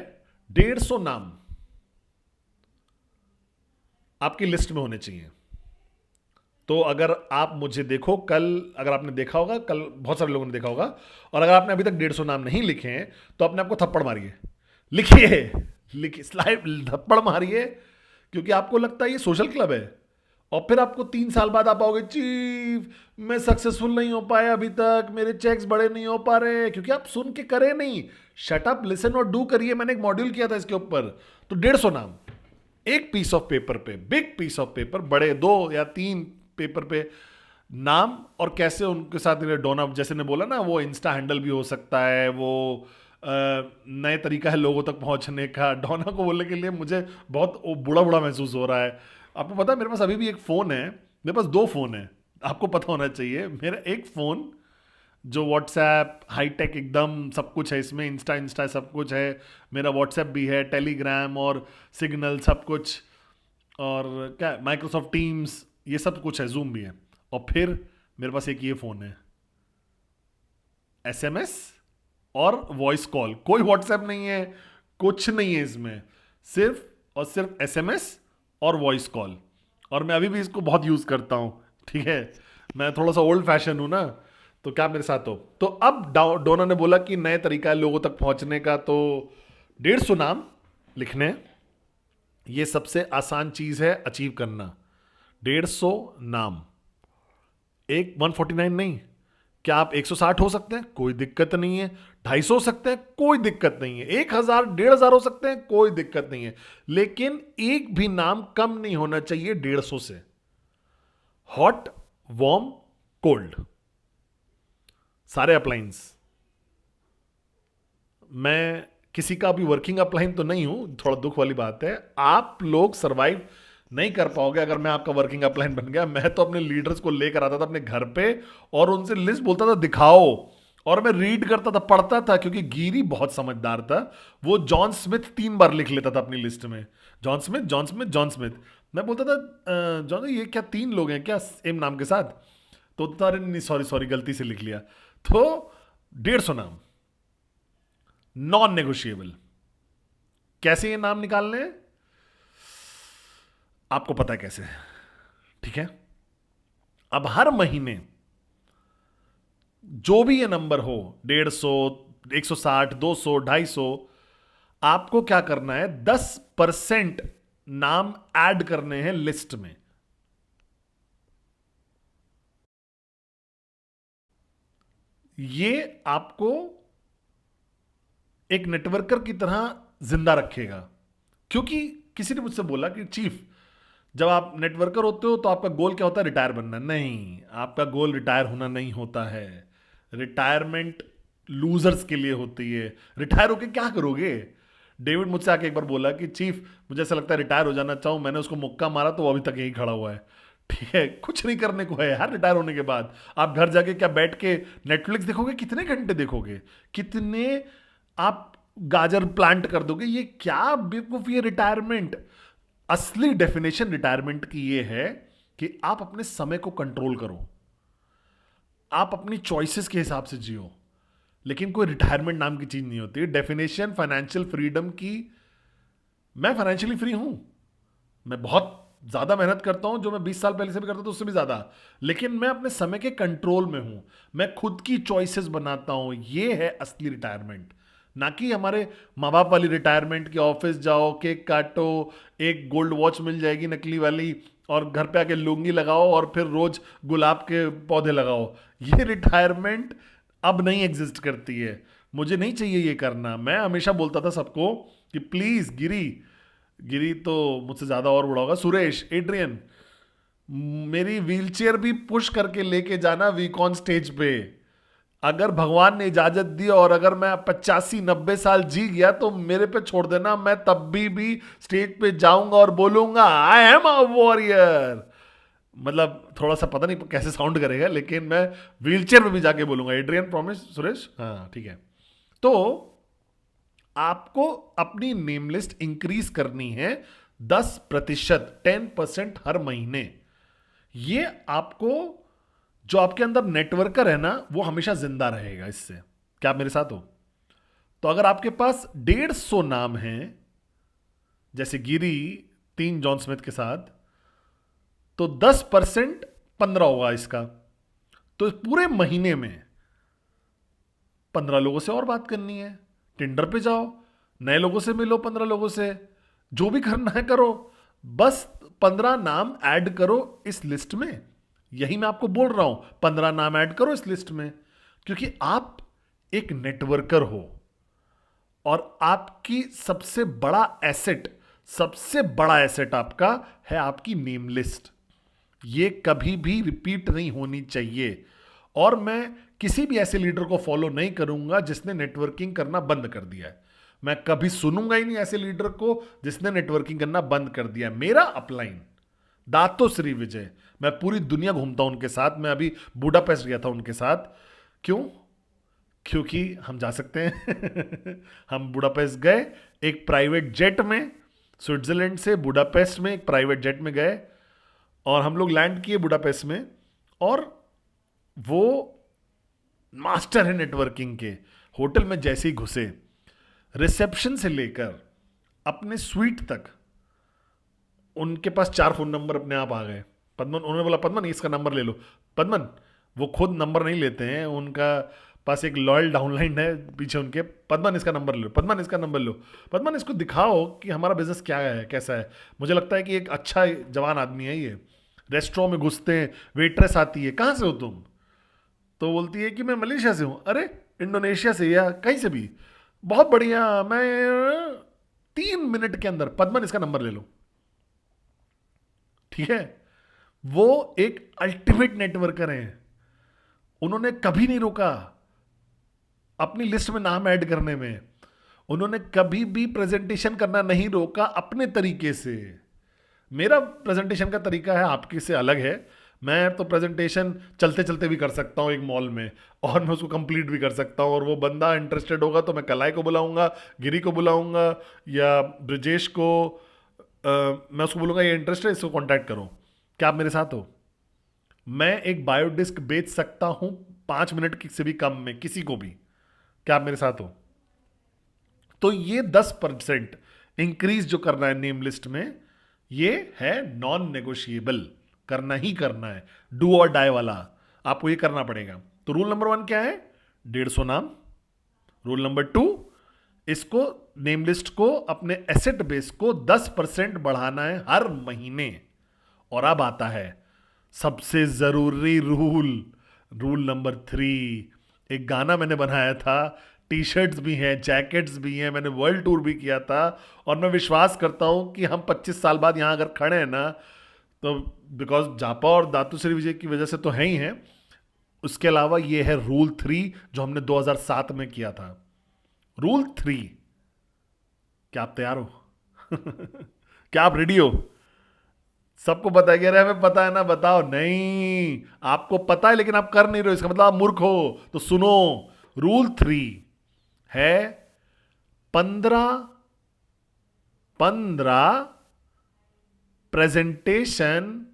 150 नाम आपकी लिस्ट में होने चाहिए। तो अगर आप मुझे देखो, कल अगर आपने देखा होगा, कल बहुत सारे लोगों ने देखा होगा, और अगर आपने अभी तक 150 नाम नहीं लिखे हैं तो अपने आपको थप्पड़ मारिए, लिखिए, लिखिए, स्लाइड थप्पड़ मारिए, क्योंकि आपको लगता है ये सोशल क्लब है। और फिर आपको 3 साल बाद आप आओगे, चीफ मैं सक्सेसफुल नहीं हो पाया अभी तक, मेरे चेक्स बड़े नहीं हो पा रहे, क्योंकि आप सुन के करे नहीं। शट अप, लिसन और डू करिए। मैंने एक मॉड्यूल किया था इसके ऊपर। तो 150 नाम एक पीस ऑफ पेपर पे, बिग पीस ऑफ पेपर, बड़े 2 या 3 पेपर पे नाम, और कैसे उनके साथ डोना, जैसे ने बोला ना, वो इंस्टा हैंडल भी हो सकता है, वो नए तरीका है लोगों तक पहुंचने का। डोना को बोलने के लिए मुझे बहुत बुरा बुरा महसूस हो रहा है। आपको पता है मेरे पास अभी भी एक फ़ोन है, मेरे पास 2 फ़ोन है, आपको पता होना चाहिए। मेरा एक फ़ोन जो व्हाट्सएप हाईटेक एकदम सब कुछ है इसमें, इंस्टा सब कुछ है, मेरा व्हाट्सएप भी है, टेलीग्राम और सिग्नल सब कुछ, और क्या माइक्रोसॉफ्ट टीम्स, ये सब कुछ है, जूम भी है। और फिर मेरे पास एक ये फ़ोन है, एसएमएस और वॉइस कॉल, कोई व्हाट्सएप नहीं है, कुछ नहीं है इसमें, सिर्फ और सिर्फ एसएमएस और वॉइस कॉल। और मैं अभी भी इसको बहुत यूज करता हूं, ठीक है? मैं थोड़ा सा ओल्ड फैशन हूं ना, तो क्या मेरे साथ हो। तो अब डोना ने बोला कि नए तरीका है लोगों तक पहुंचने का, तो 150 नाम लिखने, ये सबसे आसान चीज है अचीव करना। 150 नाम, एक 149 नहीं, क्या आप 160 हो सकते हैं? कोई दिक्कत नहीं है। 250 हो सकते हैं? कोई दिक्कत नहीं है। 1000, 1500 हो सकते हैं? कोई दिक्कत नहीं है। लेकिन एक भी नाम कम नहीं होना चाहिए 150 से। हॉट, वार्म, कोल्ड, सारे अप्लायंस। मैं किसी का भी वर्किंग अप्लाइन तो नहीं हूं, थोड़ा दुख वाली बात है। आप लोग सरवाइव नहीं कर पाओगे अगर मैं आपका वर्किंग अप्लाइन बन गया। मैं तो अपने लीडर्स को लेकर आता था अपने घर पे और उनसे लिस्ट बोलता था दिखाओ, और मैं रीड करता था, पढ़ता था, क्योंकि गिरी बहुत समझदार था। वो जॉन स्मिथ 3 बार लिख लेता था अपनी लिस्ट में, John Smith, John Smith, John Smith. मैं बोलता था जॉन ये क्या 3 लोग हैं क्या सेम नाम के साथ? तो अरे नहीं, सॉरी सॉरी, गलती से लिख लिया। तो 150 नाम नॉन नेगोशिएबल। कैसे ये नाम निकालने हैं आपको पता है कैसे, ठीक है? अब हर महीने जो भी ये नंबर हो, 150, 160, 200, 250, आपको क्या करना है? 10% नाम ऐड करने हैं लिस्ट में। ये आपको एक नेटवर्कर की तरह जिंदा रखेगा। क्योंकि किसी ने मुझसे बोला कि चीफ, जब आप नेटवर्कर होते हो तो आपका गोल क्या होता है? रिटायर बनना। नहीं, आपका गोल रिटायर होना नहीं होता है। रिटायरमेंट लूजर्स के लिए होती है। रिटायर होके क्या करोगे? डेविड मुझसे आके एक बार बोला कि चीफ मुझे ऐसा लगता है रिटायर हो जाना चाहूं। मैंने उसको मुक्का मारा तो वो अभी तक यहीं खड़ा हुआ है। ठीक है, कुछ नहीं करने को है यार रिटायर होने के बाद। आप घर जाके क्या बैठ के नेटफ्लिक्स देखोगे? कितने घंटे देखोगे? कितने आप गाजर प्लांट कर दोगे? ये क्या बेवकूफी है रिटायरमेंट। असली डेफिनेशन रिटायरमेंट की ये है कि आप अपने समय को कंट्रोल करो, आप अपनी चॉइसेस के हिसाब से जियो। लेकिन कोई रिटायरमेंट नाम की चीज नहीं होती। डेफिनेशन फाइनेंशियल फ्रीडम की, मैं फाइनेंशियली फ्री हूं। मैं बहुत ज्यादा मेहनत करता हूं, जो मैं 20 साल पहले से भी करता था उससे भी ज्यादा। लेकिन मैं अपने समय के कंट्रोल में हूं। मैं खुद की चॉइसेस बनाता हूं। ये है असली रिटायरमेंट। ना कि हमारे माँ बाप वाली रिटायरमेंट की ऑफिस जाओ, केक काटो, एक गोल्ड वॉच मिल जाएगी नकली वाली, और घर पे आके लुंगी लगाओ और फिर रोज गुलाब के पौधे लगाओ। ये रिटायरमेंट अब नहीं एग्जिस्ट करती है। मुझे नहीं चाहिए ये करना। मैं हमेशा बोलता था सबको कि प्लीज गिरी, गिरी तो मुझसे ज्यादा और बड़ा होगा, सुरेश, एड्रियन, मेरी व्हीलचेयर भी पुश करके लेके जाना वीकॉन स्टेज पे। अगर भगवान ने इजाजत दी और अगर मैं 85-90 साल जी गया तो मेरे पे छोड़ देना। मैं तब भी स्टेज पे जाऊंगा और बोलूंगा आई एम अ वॉरियर। मतलब थोड़ा सा पता नहीं कैसे साउंड करेगा, लेकिन मैं व्हीलचेयर में भी जाके बोलूंगा। Adrian, promise? सुरेश, हाँ ठीक है। तो आपको अपनी नेम लिस्ट इंक्रीज करनी है 10%, 10% हर महीने। ये आपको, जो आपके अंदर नेटवर्कर है ना, वो हमेशा जिंदा रहेगा इससे। क्या आप मेरे साथ हो? तो अगर आपके पास 150 नाम हैं, जैसे गिरी 3 जॉन स्मिथ के साथ, तो 10% 15 होगा इसका। तो पूरे महीने में 15 लोगों से और बात करनी है। टिंडर पे जाओ, नए लोगों से मिलो, 15 लोगों से, जो भी करना है करो। बस 15 नाम ऐड करो इस लिस्ट में। यही मैं आपको बोल रहा हूं, 15 नाम ऐड करो इस लिस्ट में। क्योंकि आप एक नेटवर्कर हो और आपकी सबसे बड़ा एसेट आपका है आपकी नेम लिस्ट। ये कभी भी रिपीट नहीं होनी चाहिए। और मैं किसी भी ऐसे लीडर को फॉलो नहीं करूंगा जिसने नेटवर्किंग करना बंद कर दिया है। मैं कभी सुनूंगा ही नहीं ऐसे लीडर को जिसने नेटवर्किंग करना बंद कर दिया है। मेरा अपलाइन दातो श्री विजय, मैं पूरी दुनिया घूमता हूं उनके साथ। मैं अभी बुडापेस्ट गया था उनके साथ। क्यों? क्योंकि हम जा सकते हैं। हम बुडापेस्ट गए एक प्राइवेट जेट में, स्विट्जरलैंड से बुडापेस्ट में एक प्राइवेट जेट में गए, और हम लोग लैंड किए बुडापेस्ट में। और वो मास्टर है नेटवर्किंग के। होटल में जैसे ही घुसे, रिसेप्शन से लेकर अपने स्वीट तक उनके पास 4 फोन नंबर अपने आप आ गए। पद्मन, उन्होंने बोला पद्मन इसका नंबर ले लो। पद्मन, वो खुद नंबर नहीं लेते हैं, उनका पास एक लॉयल डाउनलाइन है पीछे उनके। पद्मन इसका नंबर ले लो, पद्मन इसका नंबर लो, पद्मन इसको दिखाओ कि हमारा बिजनेस क्या है, कैसा है। मुझे लगता है कि एक अच्छा जवान आदमी है ये। रेस्टोरेंट में घुसते हैं, वेट्रेस आती है, कहाँ से हो तुम? तो बोलती है कि मैं मलेशिया से हूं। अरे इंडोनेशिया से या कहीं से भी, बहुत बढ़िया, मैं 3 मिनट के अंदर, पद्मन इसका नंबर ले लो। ठीक है, वो एक अल्टीमेट नेटवर्कर हैं। उन्होंने कभी नहीं रोका अपनी लिस्ट में नाम ऐड करने में। उन्होंने कभी भी प्रेजेंटेशन करना नहीं रोका अपने तरीके से। मेरा प्रेजेंटेशन का तरीका है आपके से अलग है। मैं तो प्रेजेंटेशन चलते चलते भी कर सकता हूँ एक मॉल में, और मैं उसको कंप्लीट भी कर सकता हूँ। और वो बंदा इंटरेस्टेड होगा तो मैं कलाई को बुलाऊंगा, गिरी को बुलाऊंगा, या ब्रजेश को। मैं उसको बोलूंगा ये इंटरेस्ट है, इसको कांटेक्ट करो, क्या आप मेरे साथ हो? मैं एक बायोडिस्क बेच सकता हूं 5 मिनट से भी कम में किसी को भी, क्या आप मेरे साथ हो? तो ये 10% इंक्रीज जो करना है नेम लिस्ट में, ये है नॉन नेगोशिएबल, करना ही करना है, डू और डाई वाला, आपको ये करना पड़ेगा। तो रूल नंबर 1 क्या है? 150 नाम। रूल नंबर 2, इसको नेम लिस्ट को अपने एसेट बेस को 10% बढ़ाना है हर महीने। और अब आता है सबसे जरूरी रूल, रूल नंबर 3। एक गाना मैंने बनाया था, टी शर्ट्स भी हैं, जैकेट्स भी हैं, मैंने वर्ल्ड टूर भी किया था। और मैं विश्वास करता हूं कि हम 25 साल बाद यहां अगर खड़े हैं ना, तो बिकॉज जापा और दातू श्री विजय की वजह से तो है ही हैं। उसके अलावा ये है रूल 3 जो हमने 2007 में किया था। रूल 3, क्या आप तैयार हो? क्या आप रेडी हो? सबको पता है, कह रहे हमें पता है ना, बताओ। नहीं, आपको पता है लेकिन आप कर नहीं रहे हो, इसका मतलब आप मूर्ख हो। तो सुनो, रूल 3 है 15 प्रेजेंटेशन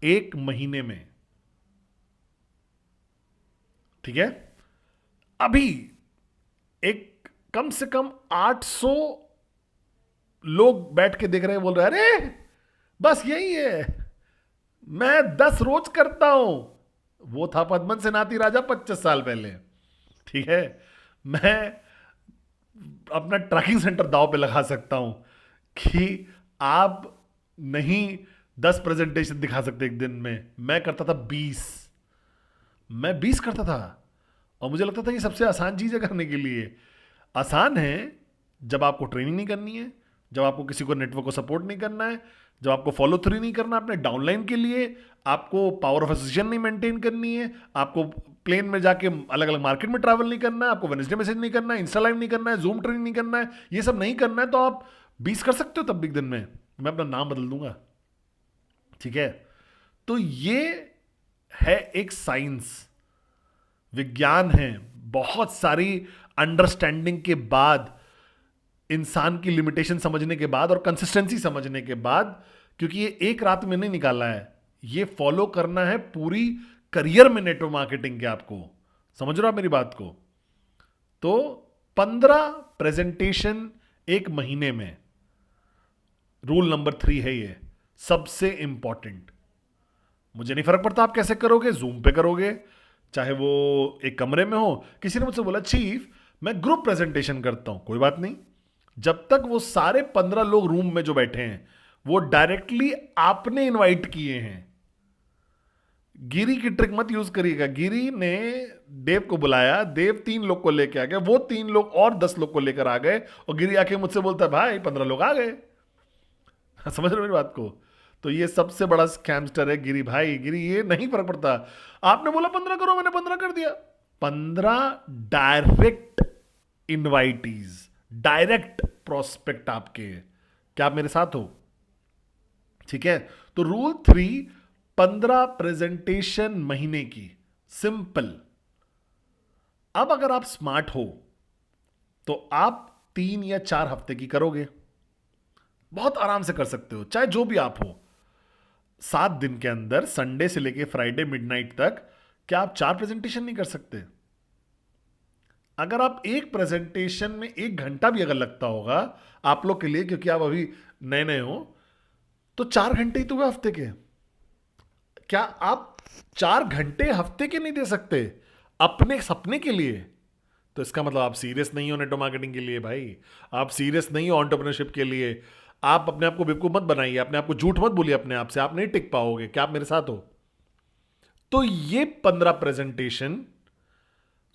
एक महीने में। ठीक है, अभी एक कम से कम 800 लोग बैठ के देख रहे हैं, बोल रहे हैं अरे बस यही है, मैं 10 रोज करता हूं। वो था पद्मन सेनाती राजा 25 साल पहले। ठीक है, मैं अपना ट्रैकिंग सेंटर दाव पे लगा सकता हूं कि आप नहीं 10 प्रेजेंटेशन दिखा सकते एक दिन में। मैं करता था 20, मैं 20 करता था। और मुझे लगता था ये सबसे आसान चीज है करने के लिए। आसान है जब आपको ट्रेनिंग नहीं करनी है, जब आपको किसी को नेटवर्क को सपोर्ट नहीं करना है, जब आपको फॉलो थ्रू नहीं करना अपने डाउनलाइन के लिए, आपको पावर ऑफ एसोसिएशन नहीं मेंटेन करनी है, आपको प्लेन में जाके अलग अलग मार्केट में ट्रैवल नहीं करना है, आपको वेडनेसडे मैसेज नहीं करना है, इंस्टा लाइव नहीं करना है, जूम ट्रेनिंग नहीं करना है, ये सब नहीं करना है, तो आप 20 कर सकते हो तब भी एक दिन में। मैं अपना नाम बदल दूंगा। ठीक है, तो ये है एक साइंस, विज्ञान है। बहुत सारी अंडरस्टैंडिंग के बाद, इंसान की लिमिटेशन समझने के बाद और कंसिस्टेंसी समझने के बाद, क्योंकि ये एक रात में नहीं निकाला है, ये फॉलो करना है पूरी करियर में नेटवर्क मार्केटिंग के। आपको समझ रहे हो आप मेरी बात को? तो 15 प्रेजेंटेशन एक महीने में, रूल नंबर 3 है ये, सबसे इंपॉर्टेंट। मुझे नहीं फर्क पड़ता आप कैसे करोगे, जूम पे करोगे, चाहे वो एक कमरे में हो। किसी ने मुझसे बोला चीफ मैं ग्रुप प्रेजेंटेशन करता हूं, कोई बात नहीं, जब तक वो सारे 15 लोग रूम में जो बैठे हैं वो डायरेक्टली आपने इनवाइट किए हैं। गिरी की ट्रिक मत यूज करिएगा। गिरी ने देव को बुलाया, देव 3 लोग को लेकर आ गया, वो 3 लोग और 10 लोग को लेकर आ गए, और गिरी आके मुझसे बोलता है भाई 15 लोग आ गए। समझ रहे हो मेरी बात को? तो ये सबसे बड़ा स्कैमस्टर है गिरी भाई। गिरी ये नहीं फर्क पड़ता, आपने बोला 15 करो, मैंने 15 कर दिया। 15 डायरेक्ट इनवाइटीज, डायरेक्ट प्रोस्पेक्ट आपके। क्या आप मेरे साथ हो? ठीक है, तो रूल 3, 15 प्रेजेंटेशन महीने की, सिंपल। अब अगर आप स्मार्ट हो तो आप 3 या 4 हफ्ते की करोगे, बहुत आराम से कर सकते हो, चाहे जो भी आप हो। 7 दिन के अंदर, संडे से लेके फ्राइडे मिडनाइट तक, क्या आप 4 प्रेजेंटेशन नहीं कर सकते? अगर आप एक प्रेजेंटेशन में 1 घंटा भी अगर लगता होगा आप लोग के लिए, क्योंकि आप अभी नए नए हो, तो 4 घंटे ही तो हुए हफ्ते के। क्या आप 4 घंटे हफ्ते के नहीं दे सकते अपने सपने के लिए? तो इसका मतलब आप सीरियस नहीं हो नेटवर्क मार्केटिंग के लिए भाई, आप सीरियस नहीं हो एंटरप्रेन्योरशिप के लिए। आप अपने आप को बेवकूफ मत बनाइए, अपने आप को झूठ मत बोलिए अपने आप से, आप नहीं टिक पाओगे। क्या आप मेरे साथ हो? तो ये 15 प्रेजेंटेशन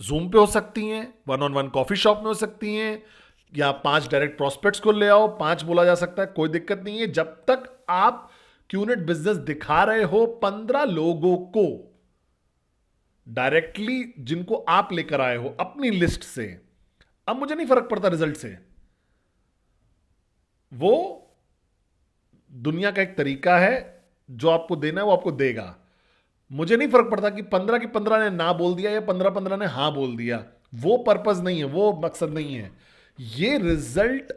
जूम पे हो सकती हैं, one on one coffee shop में हो सकती हैं, या 5 डायरेक्ट प्रोस्पेक्ट्स को ले आओ, 5 बोला जा सकता है, कोई दिक्कत नहीं है। जब तक आप क्यूनेट बिजनेस दिखा रहे हो 15 लोगों को डायरेक्टली, जिनको आप लेकर आए हो अपनी लिस्ट से, अब मुझे नहीं फर्क पड़ता रिजल्ट से, वो दुनिया का एक तरीका है, जो आपको देना है वो आपको देगा। मुझे नहीं फर्क पड़ता कि 15 के 15 ने ना बोल दिया या 15 ने हां बोल दिया, वो पर्पस नहीं है, वो मकसद नहीं है। ये रिजल्ट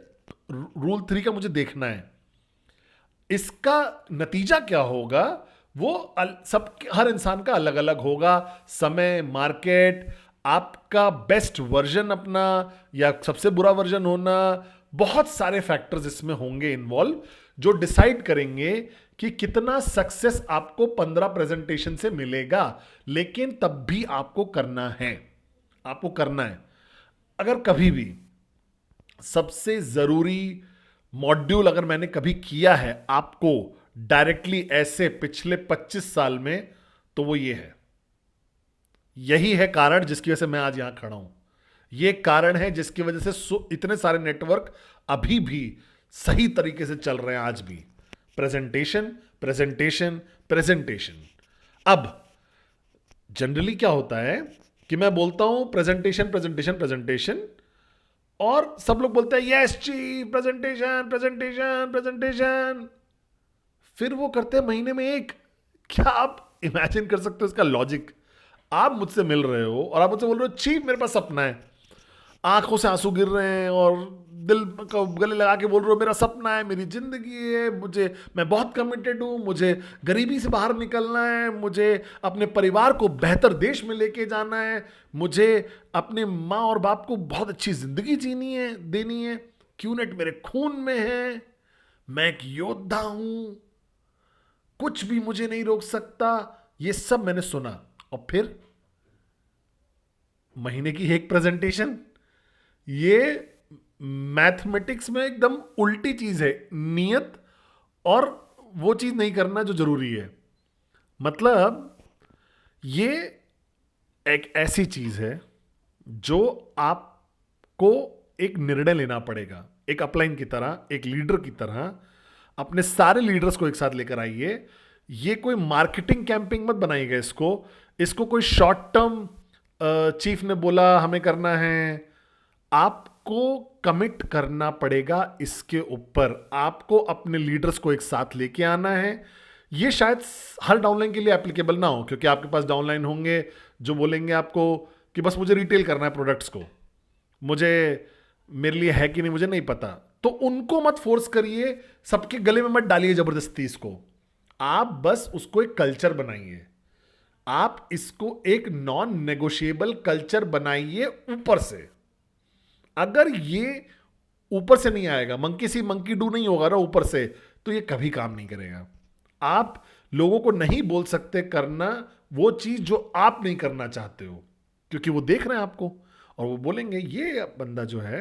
रूल 3 का मुझे देखना है, इसका नतीजा क्या होगा वो सब, हर इंसान का अलग अलग होगा। समय, मार्केट, आपका बेस्ट वर्जन अपना या सबसे बुरा वर्जन होना, बहुत सारे फैक्टर्स इसमें होंगे इन्वॉल्व, जो डिसाइड करेंगे कि कितना सक्सेस आपको 15 प्रेजेंटेशन से मिलेगा। लेकिन तब भी आपको करना है, आपको करना है। अगर कभी भी सबसे जरूरी मॉड्यूल अगर मैंने कभी किया है आपको डायरेक्टली ऐसे पिछले 25 साल में, तो वो ये है। यही है कारण जिसकी वजह से मैं आज यहां खड़ा हूं। ये कारण है जिसकी वजह से इतने सारे नेटवर्क अभी भी सही तरीके से चल रहे हैं आज भी। Presentation, presentation, presentation. अब जनरली क्या होता है कि मैं बोलता हूं प्रेजेंटेशन, प्रेजेंटेशन, प्रेजेंटेशन, और सब लोग बोलते हैं यस जी, प्रेजेंटेशन, प्रेजेंटेशन, प्रेजेंटेशन। फिर वो करते हैं महीने में एक। क्या आप इमेजिन कर सकते हो इसका लॉजिक? आप मुझसे मिल रहे हो और आप मुझसे बोल रहे हो चीफ मेरे पास सपना है, आंखों से आंसू गिर रहे हैं और दिल को गले लगा के बोल रहे हो मेरा सपना है, मेरी जिंदगी है, मैं बहुत कमिटेड हूं, मुझे गरीबी से बाहर निकलना है, मुझे अपने परिवार को बेहतर देश में लेके जाना है, मुझे अपने माँ और बाप को बहुत अच्छी जिंदगी जीनी है, देनी है, क्यूनेट मेरे खून में है, मैं एक योद्धा हूं, कुछ भी मुझे नहीं रोक सकता। ये सब मैंने सुना। और फिर महीने की एक प्रेजेंटेशन, ये मैथमेटिक्स में एकदम उल्टी चीज है। नियत और वो चीज नहीं करना जो जरूरी है। मतलब ये एक ऐसी चीज है जो आपको एक निर्णय लेना पड़ेगा, एक अपलाइन की तरह, एक लीडर की तरह। अपने सारे लीडर्स को एक साथ लेकर आइए। ये कोई मार्केटिंग कैंपिंग मत बनाइएगा इसको कोई शॉर्ट टर्म चीफ ने बोला हमें करना है। आपको कमिट करना पड़ेगा इसके ऊपर। आपको अपने लीडर्स को एक साथ लेके आना है। ये शायद हर डाउनलाइन के लिए एप्लीकेबल ना हो, क्योंकि आपके पास डाउनलाइन होंगे जो बोलेंगे आपको कि बस मुझे रिटेल करना है प्रोडक्ट्स को, मेरे लिए है कि नहीं मुझे नहीं पता। तो उनको मत फोर्स करिए, सबके गले में मत डालिए जबरदस्ती इसको। आप बस उसको एक कल्चर बनाइए। आप इसको एक नॉन नेगोशिएबल कल्चर बनाइए ऊपर से। अगर ये ऊपर से नहीं आएगा, मंकी सी मंकी डू नहीं होगा ना ऊपर से, तो ये कभी काम नहीं करेगा। आप लोगों को नहीं बोल सकते करना वो चीज जो आप नहीं करना चाहते हो, क्योंकि वो देख रहे हैं आपको और वो बोलेंगे ये बंदा जो है,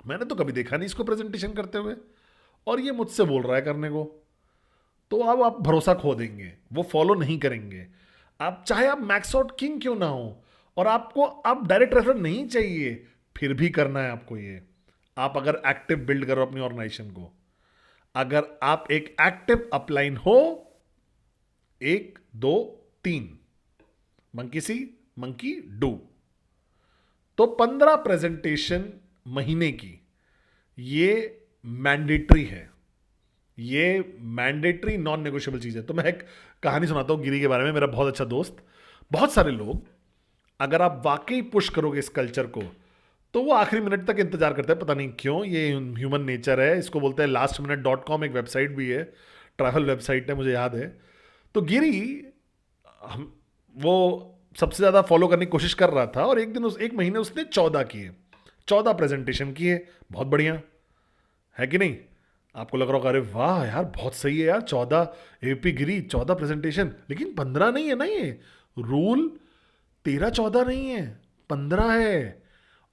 मैंने तो कभी देखा नहीं इसको प्रेजेंटेशन करते हुए, और ये मुझसे बोल रहा है करने को। तो अब आप भरोसा खो देंगे, वो फॉलो नहीं करेंगे। आप चाहे आप मैक्स आउट किंग क्यों ना हो, और आपको आप डायरेक्ट रेफर नहीं चाहिए, फिर भी करना है आपको ये। आप अगर एक्टिव बिल्ड करो अपनी ऑर्गेनाइजेशन को, अगर आप एक एक्टिव अपलाइन हो, 1 2 3 मंकी सी मंकी डू, तो 15 प्रेजेंटेशन महीने की ये मैंडेटरी है। ये मैंडेटरी नॉन नेगोशिएबल चीज है। तो मैं एक कहानी सुनाता हूं गिरी के बारे में। मेरा बहुत अच्छा दोस्त, बहुत सारे लोग, अगर आप वाकई पुश करोगे इस कल्चर को, तो वो आखिरी मिनट तक इंतजार करते हैं। पता नहीं क्यों, ये ह्यूमन नेचर है। इसको बोलते हैं lastminute.com, एक वेबसाइट भी है, ट्रैवल वेबसाइट है, मुझे याद है। तो गिरी वो सबसे ज्यादा फॉलो करने की कोशिश कर रहा था, और एक महीने उसने 14 प्रेजेंटेशन किए। बहुत बढ़िया है कि नहीं? आपको लग रहा होगा अरे वाह यार बहुत सही है यार, 14 एपी गिरी, 14 प्रेजेंटेशन। लेकिन 15 नहीं है ना, ये रूल 13-14 नहीं है, 15 है।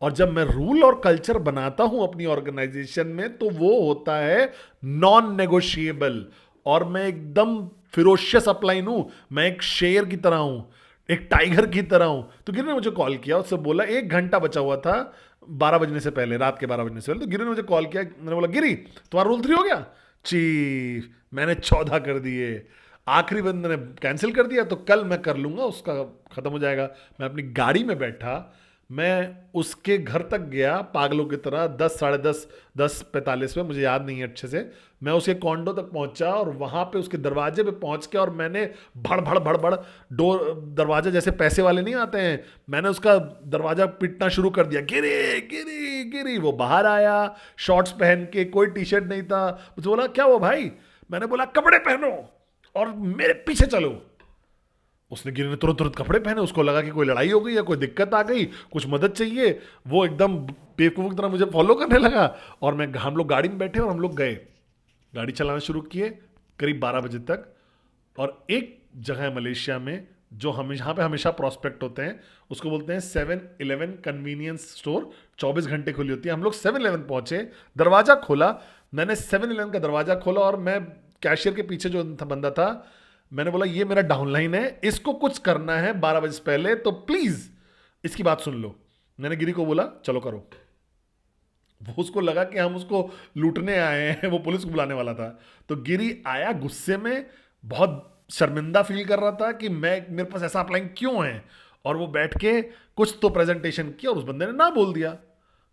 और जब मैं रूल और कल्चर बनाता हूं अपनी ऑर्गेनाइजेशन में, तो वो होता है नॉन नेगोशिएबल, और मैं एकदम फिरोशियस अपलाइन हूं, मैं एक शेर की तरह हूं, एक टाइगर की तरह हूं। तो गिरी ने मुझे कॉल किया, उससे बोला 1 घंटा बचा हुआ था 12 बजने से पहले, रात के 12 बजने से पहले। तो गिरी ने मुझे कॉल किया, मैंने बोला गिरी तुम्हारा रूल 3 हो गया? चीफ मैंने 14 कर दिए, आखिरी बंदे ने कैंसिल कर दिया, तो कल मैं कर लूंगा, उसका खत्म हो जाएगा। मैं अपनी गाड़ी में बैठा, मैं उसके घर तक गया पागलों की तरह, 10 साढ़े 10 10:45 में, मुझे याद नहीं है अच्छे से। मैं उसके कॉन्डो तक पहुंचा और वहां पे उसके दरवाजे पे पहुंच के और मैंने भड़ भड़ भड़ भड़ डोर, दरवाजा जैसे पैसे वाले नहीं आते हैं, मैंने उसका दरवाजा पीटना शुरू कर दिया, गिरी गिरी गिरी। वो बाहर आया शॉर्ट्स पहन के, कोई टी शर्ट नहीं था। मुझे बोला क्या हुआ भाई? मैंने बोला कपड़े पहनो और मेरे पीछे चलो। उसने गिरी ने तुरंत तुरंत कपड़े पहने, उसको लगा कि कोई लड़ाई हो गई या कोई दिक्कत आ गई, कुछ मदद चाहिए। वो एकदम बेवकूफ़ की तरह मुझे फॉलो करने लगा और हम लोग गाड़ी में बैठे और हम लोग गए, गाड़ी चलाना शुरू किए करीब 12 बजे तक। और एक जगह है मलेशिया में जो हम यहाँ पे हमेशा प्रॉस्पेक्ट होते हैं, उसको बोलते हैं 7-Eleven कन्वीनियंस स्टोर, 24 घंटे खुली होती है। हम लोग 7-Eleven पहुंचे, दरवाजा खोला, मैंने 7-Eleven का दरवाजा खोला और मैं कैशियर के पीछे जो बंदा था, मैंने बोला ये मेरा डाउनलाइन है, इसको कुछ करना है 12 बजे से पहले, तो प्लीज इसकी बात सुन लो। मैंने गिरी को बोला चलो करो। वो उसको लगा कि हम उसको लूटने आए हैं, वो पुलिस को बुलाने वाला था। तो गिरी आया गुस्से में, बहुत शर्मिंदा फील कर रहा था कि मैं, मेरे पास ऐसा अपलाइन क्यों है। और वो बैठ के कुछ तो प्रेजेंटेशन किया और उस बंदे ने ना बोल दिया,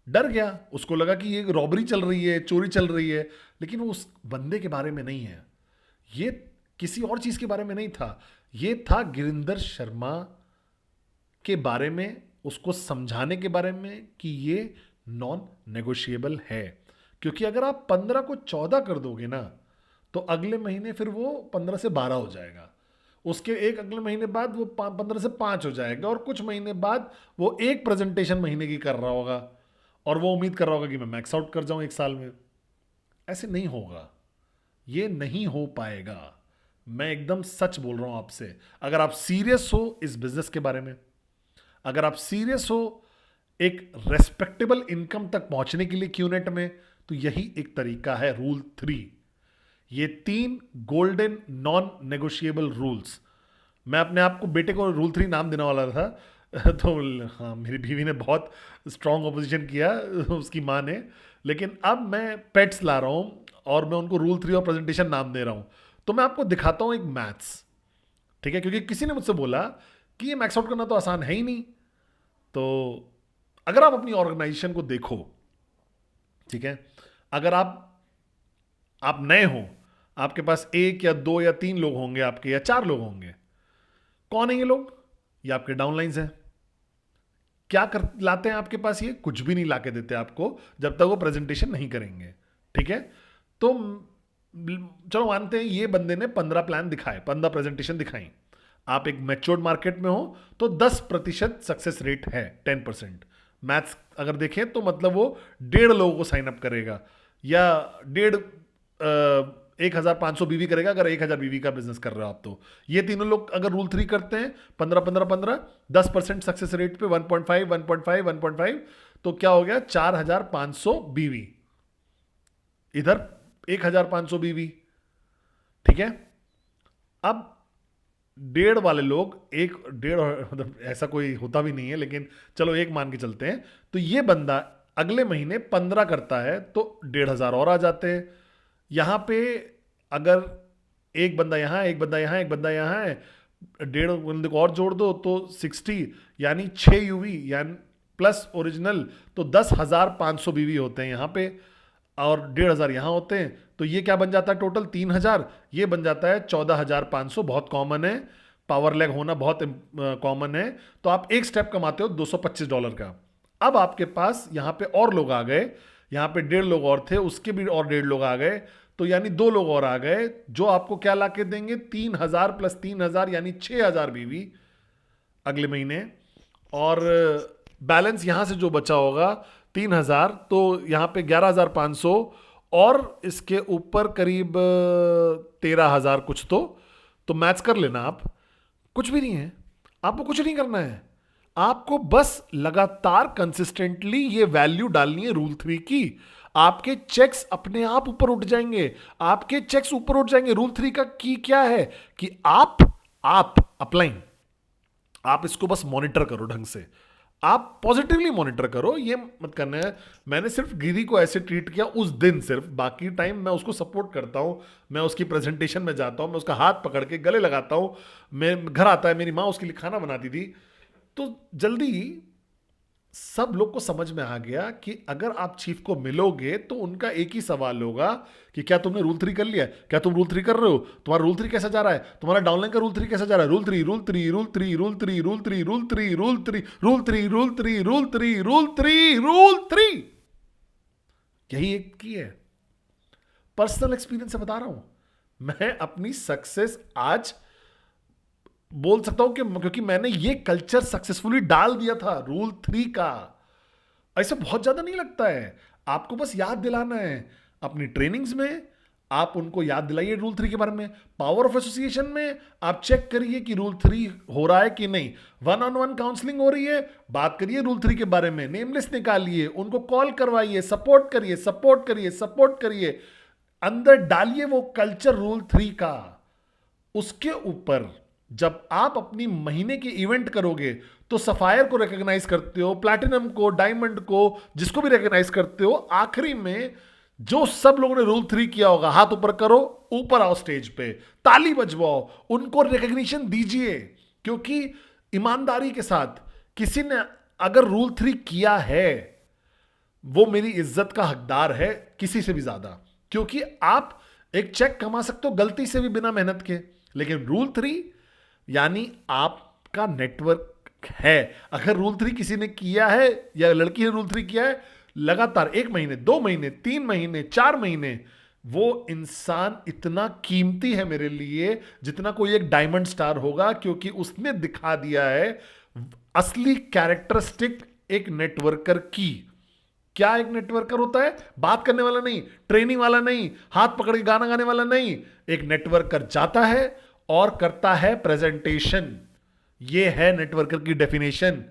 डर गया। उसको लगा कि ये रॉबरी चल रही है, चोरी चल रही है, लेकिन वो उस बंदे के बारे में नहीं है, ये किसी और चीज के बारे में नहीं था, ये था गिरिंदर शर्मा के बारे में, उसको समझाने के बारे में कि ये नॉन नेगोशिएबल है। क्योंकि अगर आप 15 को 14 कर दोगे ना, तो अगले महीने फिर वो 15 से 12 हो जाएगा, उसके एक अगले महीने बाद वो 15 से 5 हो जाएगा, और कुछ महीने बाद वो एक प्रेजेंटेशन महीने की कर रहा होगा और वो उम्मीद कर रहा होगा कि मैं मैक्स आउट कर जाऊं 1 साल में। ऐसे नहीं होगा, ये नहीं हो पाएगा। मैं एकदम सच बोल रहा हूं आपसे। अगर आप सीरियस हो इस बिजनेस के बारे में, अगर आप सीरियस हो एक रेस्पेक्टेबल इनकम तक पहुंचने के लिए क्यूनेट में, तो यही एक तरीका है, रूल 3। ये 3 गोल्डन नॉन नेगोशिएबल रूल्स। मैं अपने आप को, बेटे को रूल 3 नाम देने वाला था तो हाँ, मेरी बीवी ने बहुत स्ट्रांग ऑपोजिशन किया, उसकी माँ ने। लेकिन अब मैं पेट्स ला रहा हूँ और मैं उनको रूल 3 और प्रेजेंटेशन नाम दे रहा हूँ। तो मैं आपको दिखाता हूँ एक मैथ्स, ठीक है, क्योंकि किसी ने मुझसे बोला कि ये मैक्स आउट करना तो आसान है ही नहीं। तो अगर आप अपनी ऑर्गेनाइजेशन को देखो, ठीक है, अगर आप नए हो, आपके पास 1 या 2 या 3 लोग होंगे आपके, या 4 लोग होंगे, कौन है ये लोग? ये आपके डाउनलाइंस हैं। क्या कर लाते हैं आपके पास? ये कुछ भी नहीं लाके देते आपको जब तक वो प्रेजेंटेशन नहीं करेंगे, ठीक है। तो चलो मानते हैं ये बंदे ने 15 प्लान दिखाए, 15 प्रेजेंटेशन दिखाई, आप एक मैच्योर्ड मार्केट में हो तो 10% सक्सेस रेट है, 10%। मैथ्स अगर देखें तो मतलब वो 1.5 लोगों को साइन अप करेगा, या 1,500 बीवी करेगा अगर 1,000 बीवी का बिजनेस कर रहे हो आप। तो ये तीनों लोग अगर रूल 3 करते हैं, 15-15-15, 10% सक्सेस रेट पे 1.5 1.5 1.5, तो क्या हो गया? 4,500 बीवी, इधर 1,500 बीवी, ठीक है। अब 1.5 वाले लोग, 1.5 मतलब ऐसा कोई होता भी नहीं है, लेकिन चलो 1 मान के चलते हैं, तो ये बंदा अगले महीने 15 करता है तो 1,500 और आ जाते हैं। यहां पे अगर एक बंदा यहां, एक बंदा यहां, एक बंदा यहां है, 1.5 बंदे को और जोड़ दो तो 60, यानी 6 यूवी यानी प्लस ओरिजिनल, तो 10,500 बीवी होते हैं यहां पे, और 1,500 यहां होते हैं, तो ये क्या बन जाता है टोटल? 3,000। ये बन जाता है 14,500। बहुत कॉमन है, पावर लैग होना बहुत कॉमन है। तो आप एक स्टेप कमाते हो $225 का। अब आपके पास यहां पे और लोग आ गए, यहां पे 1.5 लोग और थे, उसके भी और 1.5 लोग आ गए, तो यानी 2 लोग और आ गए, जो आपको क्या ला के देंगे? 3,000 प्लस 3,000 यानी 6,000 बीवी अगले महीने। और बैलेंस यहां से जो बचा होगा 3,000, तो यहां पे 11,500 और इसके ऊपर करीब 13,000 कुछ। तो मैथ्स कर लेना आप, कुछ भी नहीं है, आपको कुछ नहीं करना है, आपको बस लगातार कंसिस्टेंटली ये वैल्यू डालनी है रूल 3 की। आपके चेक्स अपने आप ऊपर उठ जाएंगे, आपके चेक्स ऊपर उठ जाएंगे। रूल 3 का की क्या है कि आप अप्लाइंग, आप इसको बस मॉनिटर करो ढंग से, आप पॉजिटिवली मॉनिटर करो, ये मत करना है। मैंने सिर्फ गिरी को ऐसे ट्रीट किया उस दिन सिर्फ, बाकी टाइम मैं उसको सपोर्ट करता हूँ, मैं उसकी प्रेजेंटेशन में जाता हूँ, मैं उसका हाथ पकड़ के गले लगाता हूँ, मैं घर आता है, मेरी माँ उसके लिए खाना बनाती थी। तो जल्दी सब लोग को समझ में आ गया कि अगर आप चीफ को मिलोगे तो उनका एक ही सवाल होगा कि क्या तुमने रूल 3 कर लिया है, क्या तुम रूल 3 कर रहे हो, तुम्हारा रूल 3 कैसा जा रहा है, तुम्हारा डाउनलाइन का रूल 3 कैसा जा रहा है, rule 3 rule 3 rule 3 rule 3 rule 3 rule 3 rule 3 rule 3 rule 3 rule 3 rule 3 rule 3। यही एक की है। पर्सनल एक्सपीरियंस से बता रहा हूं, मैं अपनी सक्सेस आज बोल सकता हूं कि क्योंकि मैंने ये कल्चर सक्सेसफुली डाल दिया था रूल 3 का। ऐसा बहुत ज्यादा नहीं लगता है, आपको बस याद दिलाना है अपनी ट्रेनिंग्स में, आप उनको याद दिलाइए रूल 3 के बारे में। पावर ऑफ एसोसिएशन में आप चेक करिए कि रूल 3 हो रहा है कि नहीं। वन ऑन वन काउंसलिंग हो रही है, बात करिए रूल 3 के बारे में, नेम लिस्ट निकालिए, उनको कॉल करवाइए, सपोर्ट करिए सपोर्ट करिए सपोर्ट करिए, अंदर डालिए वो कल्चर रूल 3 का। उसके ऊपर जब आप अपनी महीने की इवेंट करोगे तो सफायर को रिकॉग्नाइज करते हो, प्लैटिनम को, डायमंड को, जिसको भी रिकॉग्नाइज करते हो, आखिरी में जो सब लोगों ने रूल 3 किया होगा हाथ ऊपर करो, ऊपर आओ स्टेज पे, ताली बजवाओ, उनको रिकॉग्निशन दीजिए। क्योंकि ईमानदारी के साथ किसी ने अगर रूल 3 किया है वो मेरी इज्जत का हकदार है किसी से भी ज्यादा। क्योंकि आप एक चेक कमा सकते हो गलती से भी बिना मेहनत के, लेकिन रूल 3 यानी आपका नेटवर्क है। अगर रूल 3 किसी ने किया है या लड़की ने रूल 3 किया है लगातार 1 महीने 2 महीने 3 महीने 4 महीने, वो इंसान इतना कीमती है मेरे लिए जितना कोई एक डायमंड स्टार होगा, क्योंकि उसने दिखा दिया है असली कैरेक्टरिस्टिक एक नेटवर्कर की। क्या एक नेटवर्कर होता है? बात करने वाला नहीं, ट्रेनिंग वाला नहीं, हाथ पकड़ के गाना गाने वाला नहीं। एक नेटवर्कर जाता है और करता है प्रेजेंटेशन। ये है नेटवर्कर की डेफिनेशन।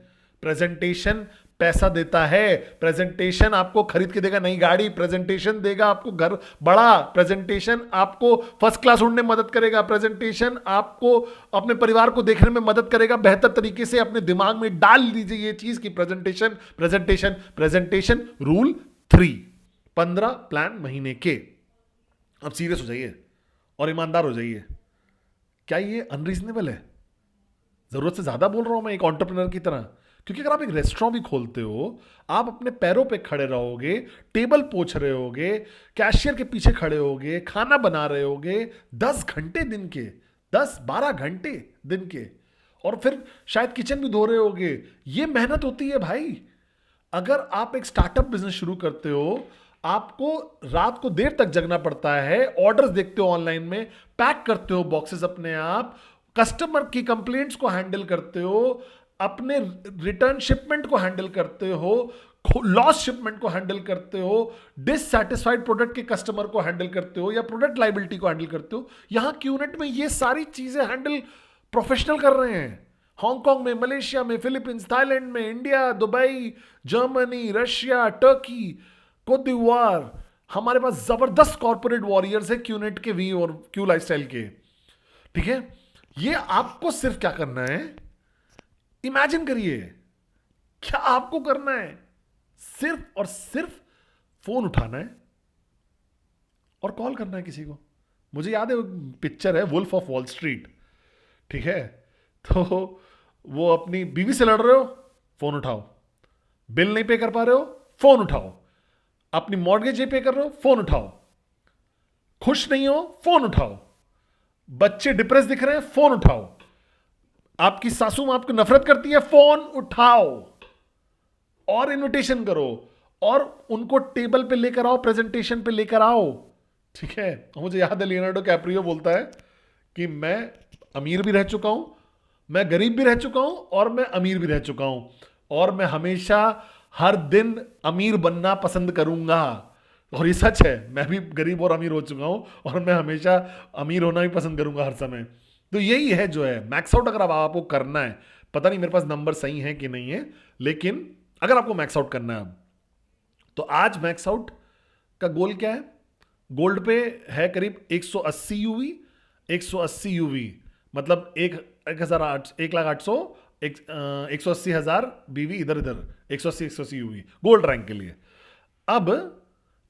प्रेजेंटेशन पैसा देता है, प्रेजेंटेशन आपको खरीद के देगा नई गाड़ी, प्रेजेंटेशन देगा आपको घर बड़ा, प्रेजेंटेशन आपको फर्स्ट क्लास उड़ने में मदद करेगा, प्रेजेंटेशन आपको अपने परिवार को देखने में मदद करेगा। बेहतर तरीके से अपने दिमाग में डाल दीजिए ये चीज की presentation presentation presentation. Rule 3 15 plan महीने के। अब सीरियस हो जाइए और ईमानदार हो जाइए। क्या ये अनरीजनेबल है? जरूरत से ज्यादा बोल रहा हूं मैं एक एंटरप्रेन्योर की तरह? क्योंकि अगर आप एक रेस्टोरेंट भी खोलते हो, आप अपने पैरों पे खड़े रहोगे, टेबल पोछ रहे होगे, कैशियर के पीछे खड़े होगे, खाना बना रहे होगे 10 घंटे दिन के, 10-12 घंटे दिन के, और फिर शायद किचन भी धो रहे होगे। ये मेहनत होती है भाई। अगर आप एक स्टार्टअप बिजनेस शुरू करते हो, आपको रात को देर तक जगना पड़ता है, ऑर्डर्स देखते हो ऑनलाइन में, पैक करते हो बॉक्सेस अपने आप, कस्टमर की कंप्लेंट्स को हैंडल करते हो, अपने रिटर्न शिपमेंट को हैंडल करते हो, लॉस शिपमेंट को हैंडल करते हो, डिससैटिस्फाइड प्रोडक्ट के कस्टमर को हैंडल करते हो, या प्रोडक्ट लाइबिलिटी को हैंडल करते हो। यहां क्यूनेट में ये सारी चीजें हैंडल प्रोफेशनल कर रहे हैं। हांगकांग में, मलेशिया में, फिलीपींस, थाईलैंड में, India, Dubai, Germany, Russia, Turkey, Cote d'Ivoire, हमारे पास जबरदस्त कॉर्पोरेट वॉरियर्स है क्यूनेट के, वी और क्यू लाइफस्टाइल के। ठीक है, ये आपको सिर्फ क्या करना है, इमेजिन करिए, क्या आपको करना है? सिर्फ और सिर्फ फोन उठाना है और कॉल करना है किसी को। मुझे याद है पिक्चर है वुल्फ ऑफ वॉल स्ट्रीट, ठीक है? तो वो अपनी बीवी से लड़ रहे हो, फोन उठाओ। बिल नहीं पे कर पा रहे हो, फोन उठाओ। अपनी मॉर्गेज पे कर रहे हो, फोन उठाओ। खुश नहीं हो, फोन उठाओ। बच्चे डिप्रेस दिख रहे हैं, फोन उठाओ। आपकी सासू मां आपको नफरत करती है, फोन उठाओ और इनविटेशन करो और उनको टेबल पे लेकर आओ, प्रेजेंटेशन पे लेकर आओ। ठीक है? मुझे याद है लियोनार्डो कैप्रियो बोलता है कि मैं अमीर भी रह चुका हूं, मैं गरीब भी रह चुका हूं, और मैं अमीर भी रह चुका हूं, और मैं हमेशा हर दिन अमीर बनना पसंद करूंगा। और ये सच है, मैं भी गरीब और अमीर हो चुका हूं, और मैं हमेशा अमीर होना भी पसंद करूंगा हर समय। तो यही है जो है मैक्स आउट। अगर आपको करना है, पता नहीं मेरे पास नंबर सही है कि नहीं है, लेकिन अगर आपको मैक्स आउट करना है तो आज मैक्स आउट का गोल क्या है? गोल्ड पे है करीब 180 यूवी, 180 यूवी मतलब एक लाख 800, 180,000 बीवी इधर इधर, 180 यूवी गोल्ड रैंक के लिए। अब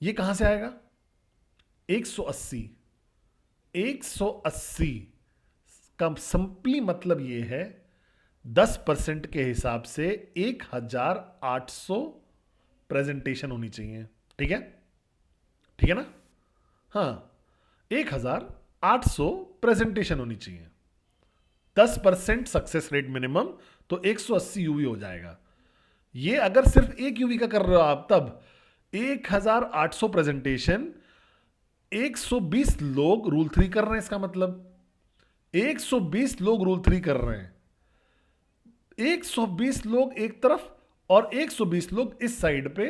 ये कहां से आएगा? 180, 180 का सिंपली मतलब ये है 10% के हिसाब से 1,800 प्रेजेंटेशन होनी चाहिए। ठीक है, ठीक है ना? हाँ, 1,800 प्रेजेंटेशन होनी चाहिए। 10% सक्सेस रेट मिनिमम, तो 180 यूवी हो जाएगा। ये अगर सिर्फ एक यूवी का कर रहे हो आप, तब 1,800 प्रेजेंटेशन, 120 लोग रूल 3 कर रहे हैं। इसका मतलब 120 लोग रूल 3 कर रहे हैं, 120 लोग एक तरफ और 120 लोग इस साइड पे,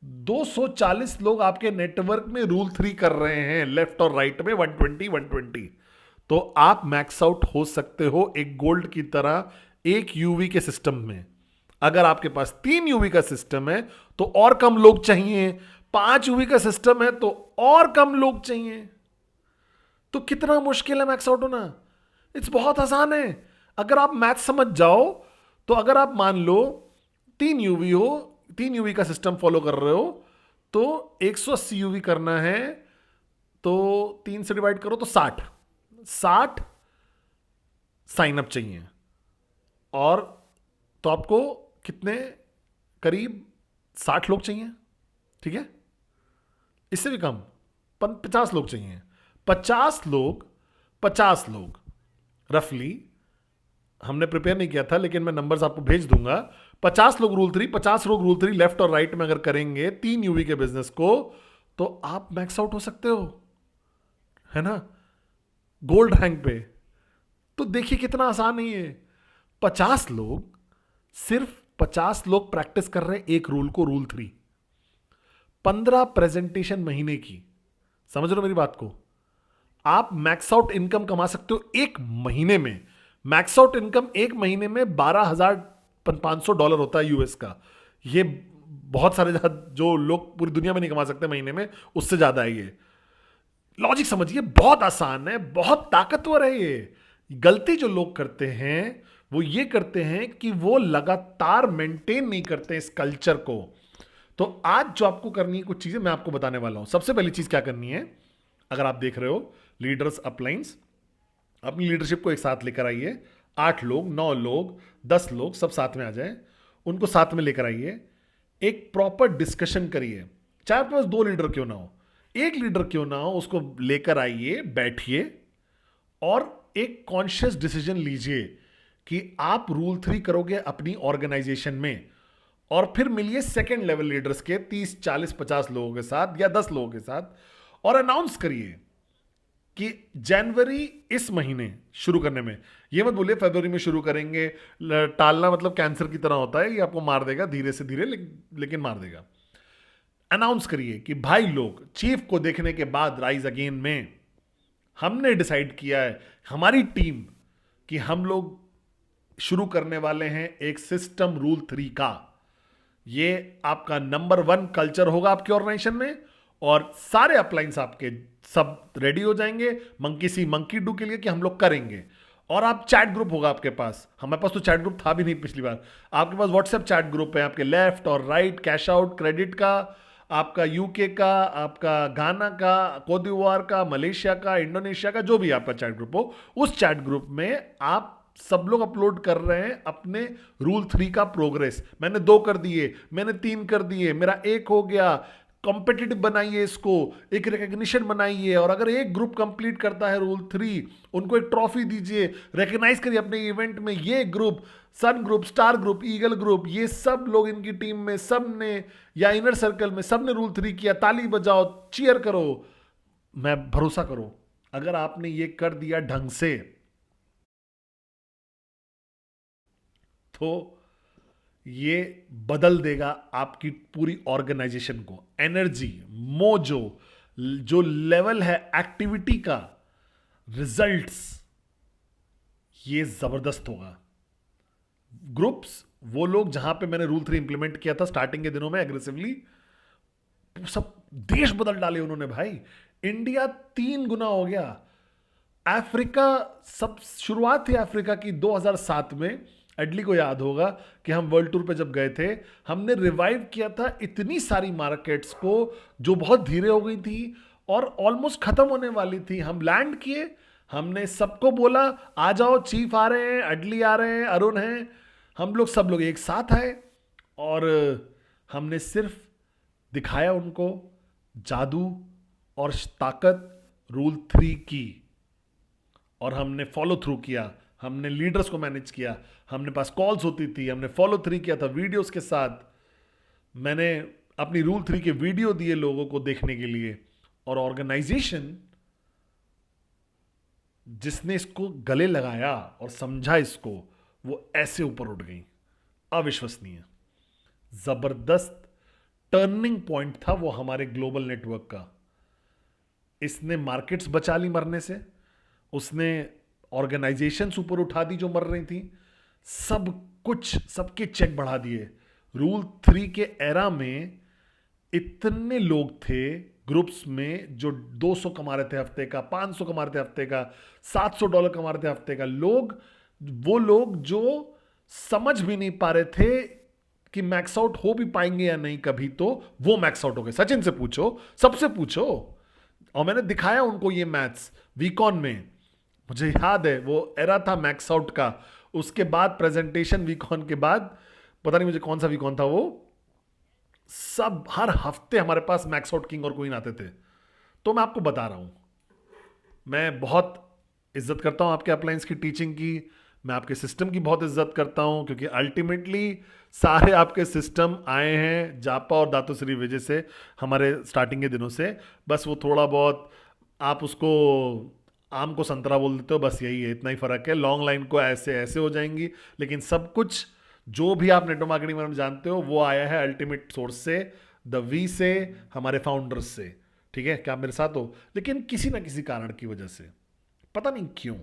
240 लोग आपके नेटवर्क में रूल 3 कर रहे हैं, लेफ्ट और राइट में 120 120। तो आप मैक्स आउट हो सकते हो एक गोल्ड की तरह एक यूवी के सिस्टम में। अगर आपके पास 3 यूवी का सिस्टम है तो और कम लोग चाहिए, 5 यूवी का सिस्टम है तो और कम लोग चाहिए। तो कितना मुश्किल है मैक्स आउट होना? इट्स बहुत आसान है अगर आप मैथ समझ जाओ। तो अगर आप मान लो 3 यूवी हो, 3 यूवी का सिस्टम फॉलो कर रहे हो, तो 180 यूवी करना है, तो 3 से डिवाइड करो तो 60 साइन अप चाहिए। और तो आपको कितने, करीब 60 लोग चाहिए। ठीक है, इससे भी कम 50 लोग चाहिए। 50 लोग रफली, हमने प्रिपेयर नहीं किया था लेकिन मैं नंबर्स आपको भेज दूंगा। 50 लोग रूल 3, 50 लोग रूल 3 लेफ्ट और राइट में अगर करेंगे 3 यूवी के बिजनेस को, तो आप मैक्स आउट हो सकते हो, है ना, गोल्ड रैंक पे। तो देखिए कितना आसान है ये। 50 लोग, सिर्फ 50 लोग प्रैक्टिस कर रहे हैं एक रूल को, रूल 3। 15 प्रेजेंटेशन महीने की, समझ रहे हो मेरी बात को? आप मैक्स आउट इनकम कमा सकते हो एक महीने में। मैक्स आउट इनकम एक महीने में $12,500 होता है यूएस का। ये बहुत सारे जो लोग पूरी दुनिया में नहीं कमा सकते महीने में, उससे ज्यादा है ये। लॉजिक समझिए, बहुत आसान है, बहुत ताकतवर है ये। गलती जो लोग करते हैं वो ये करते हैं कि वो लगातार मेंटेन नहीं करते इस कल्चर को। तो आज जो आपको करनी है कुछ चीजें मैं आपको बताने वाला हूं। सबसे पहली चीज क्या करनी है, अगर आप देख रहे हो लीडर्स अपलाइंस, अपनी लीडरशिप को एक साथ लेकर आइए। 8 लोग, 9 लोग, 10 लोग सब साथ में आ जाएं, उनको साथ में लेकर आइए, एक प्रॉपर डिस्कशन करिए। चाहे आपके पास 2 लीडर क्यों ना हो, 1 लीडर क्यों ना हो, उसको लेकर आइए, बैठिए और एक कॉन्शियस डिसीजन लीजिए कि आप रूल 3 करोगे अपनी ऑर्गेनाइजेशन में। और फिर मिलिए सेकेंड लेवल लीडर्स के 30 40 50 लोगों के साथ या 10 लोगों के साथ, और अनाउंस करिए कि जनवरी इस महीने शुरू करने में, ये मत बोलिए फरवरी में शुरू करेंगे। टालना मतलब कैंसर की तरह होता है, ये आपको मार देगा धीरे से धीरे, लेकिन मार देगा। अनाउंस करिए कि भाई लोग, चीफ को देखने के बाद राइज अगेन में हमने डिसाइड किया है, हमारी टीम, कि हम लोग शुरू करने वाले हैं एक सिस्टम रूल 3 का। ये आपका नंबर 1 कल्चर होगा आपके ऑर्गेनाइजेशन में, और सारे अपलाइंस आपके सब रेडी हो जाएंगे मंकी सी मंकी डू के लिए कि हम लोग करेंगे। और आप चैट ग्रुप होगा आपके पास, हमारे पास तो चैट ग्रुप था भी नहीं पिछली बार। आपके पास व्हाट्सएप चैट ग्रुप है, आपके लेफ्ट और राइट, कैश आउट क्रेडिट का, आपका यूके का, आपका गाना का, कोदिवार का, मलेशिया का, इंडोनेशिया का, जो भी आपका चैट ग्रुप हो, उस चैट ग्रुप में आप सब लोग अपलोड कर रहे हैं अपने रूल 3 का प्रोग्रेस। मैंने 2 कर दिए, मैंने 3 कर दिए, मेरा 1 हो गया। कॉम्पिटिटिव बनाइए इसको, एक रिकग्निशन बनाइए, और अगर एक ग्रुप कंप्लीट करता है रूल 3, उनको एक ट्रॉफी दीजिए, रिकग्नाइज करिए अपने इवेंट में। ये group, sun group, star group, eagle group, ये सब लोग इनकी टीम में, सब ने, या इनर सर्कल में सब ने रूल 3 किया, ताली बजाओ, चीयर करो। मैं भरोसा करो, अगर आपने ये कर दिया ढंग से, तो ये बदल देगा आपकी पूरी ऑर्गेनाइजेशन को। एनर्जी, मोजो, जो लेवल है एक्टिविटी का, रिजल्ट्स, ये जबरदस्त होगा। ग्रुप्स, वो लोग जहां पे मैंने रूल 3 इंप्लीमेंट किया था स्टार्टिंग के दिनों में एग्रेसिवली, सब देश बदल डाले उन्होंने भाई। इंडिया 3 गुना हो गया। अफ्रीका, सब शुरुआत थी अफ्रीका की 2007 में। एडली को याद होगा कि हम वर्ल्ड टूर पे जब गए थे, हमने रिवाइव किया था इतनी सारी मार्केट्स को जो बहुत धीरे हो गई थी और ऑलमोस्ट खत्म होने वाली थी। हम लैंड किए, हमने सबको बोला आ जाओ, चीफ आ रहे हैं, एडली आ रहे हैं, अरुण हैं, हम लोग सब लोग एक साथ आए और हमने सिर्फ दिखाया उनको जादू और ताकत रूल 3 की, और हमने फॉलो थ्रू किया, हमने लीडर्स को मैनेज किया, हमने पास कॉल्स होती थी, हमने फॉलो 3 किया था वीडियोस के साथ। मैंने अपनी रूल 3 के वीडियो दिए लोगों को देखने के लिए, और ऑर्गेनाइजेशन जिसने इसको गले लगाया और समझा इसको, वो ऐसे ऊपर उठ गई। अविश्वसनीय, जबरदस्त टर्निंग पॉइंट था वो हमारे ग्लोबल नेटवर्क का। इसने मार्केट्स बचा ली मरने से, उसने ऑर्गेनाइजेशंस ऊपर उठा दी जो मर रही थी, सब कुछ, सबके चेक बढ़ा दिए। रूल 3 के एरा में इतने लोग थे ग्रुप्स में जो 200 कमा रहे थे हफ्ते का, 500 कमा रहे थे हफ्ते का, $700 कमा रहे थे हफ्ते का। लोग, वो लोग जो समझ भी नहीं पा रहे थे कि मैक्स आउट हो भी पाएंगे या नहीं कभी, तो वो मैक्स आउट हो गए। सचिन से पूछो, सबसे पूछो। और मैंने दिखाया उनको ये मैथ्स वीकॉन में, मुझे याद है वो एरा था मैक्स आउट का। उसके बाद प्रेजेंटेशन वीकॉन के बाद, पता नहीं मुझे कौन सा वीकॉन था वो, सब हर हफ्ते हमारे पास मैक्स आउट किंग और क्वीन आते थे। तो मैं आपको बता रहा हूं, मैं बहुत इज्जत करता हूं आपके अपलाइंस की टीचिंग की, मैं आपके सिस्टम की बहुत इज्जत करता हूं, क्योंकि अल्टीमेटली सारे आपके सिस्टम आए हैं जापा और दातुश्री विजय से, हमारे स्टार्टिंग के दिनों से। बस वो थोड़ा बहुत आप उसको आम को संतरा बोल देते हो, बस यही है, इतना ही फर्क है। लॉन्ग लाइन को ऐसे ऐसे हो जाएंगी, लेकिन सब कुछ जो भी आप नेटवर्क मार्केटिंग में जानते हो वो आया है अल्टीमेट सोर्स से, द वी से, हमारे फाउंडर्स से। ठीक है, क्या आप मेरे साथ हो? लेकिन किसी ना किसी कारण की वजह से, पता नहीं क्यों,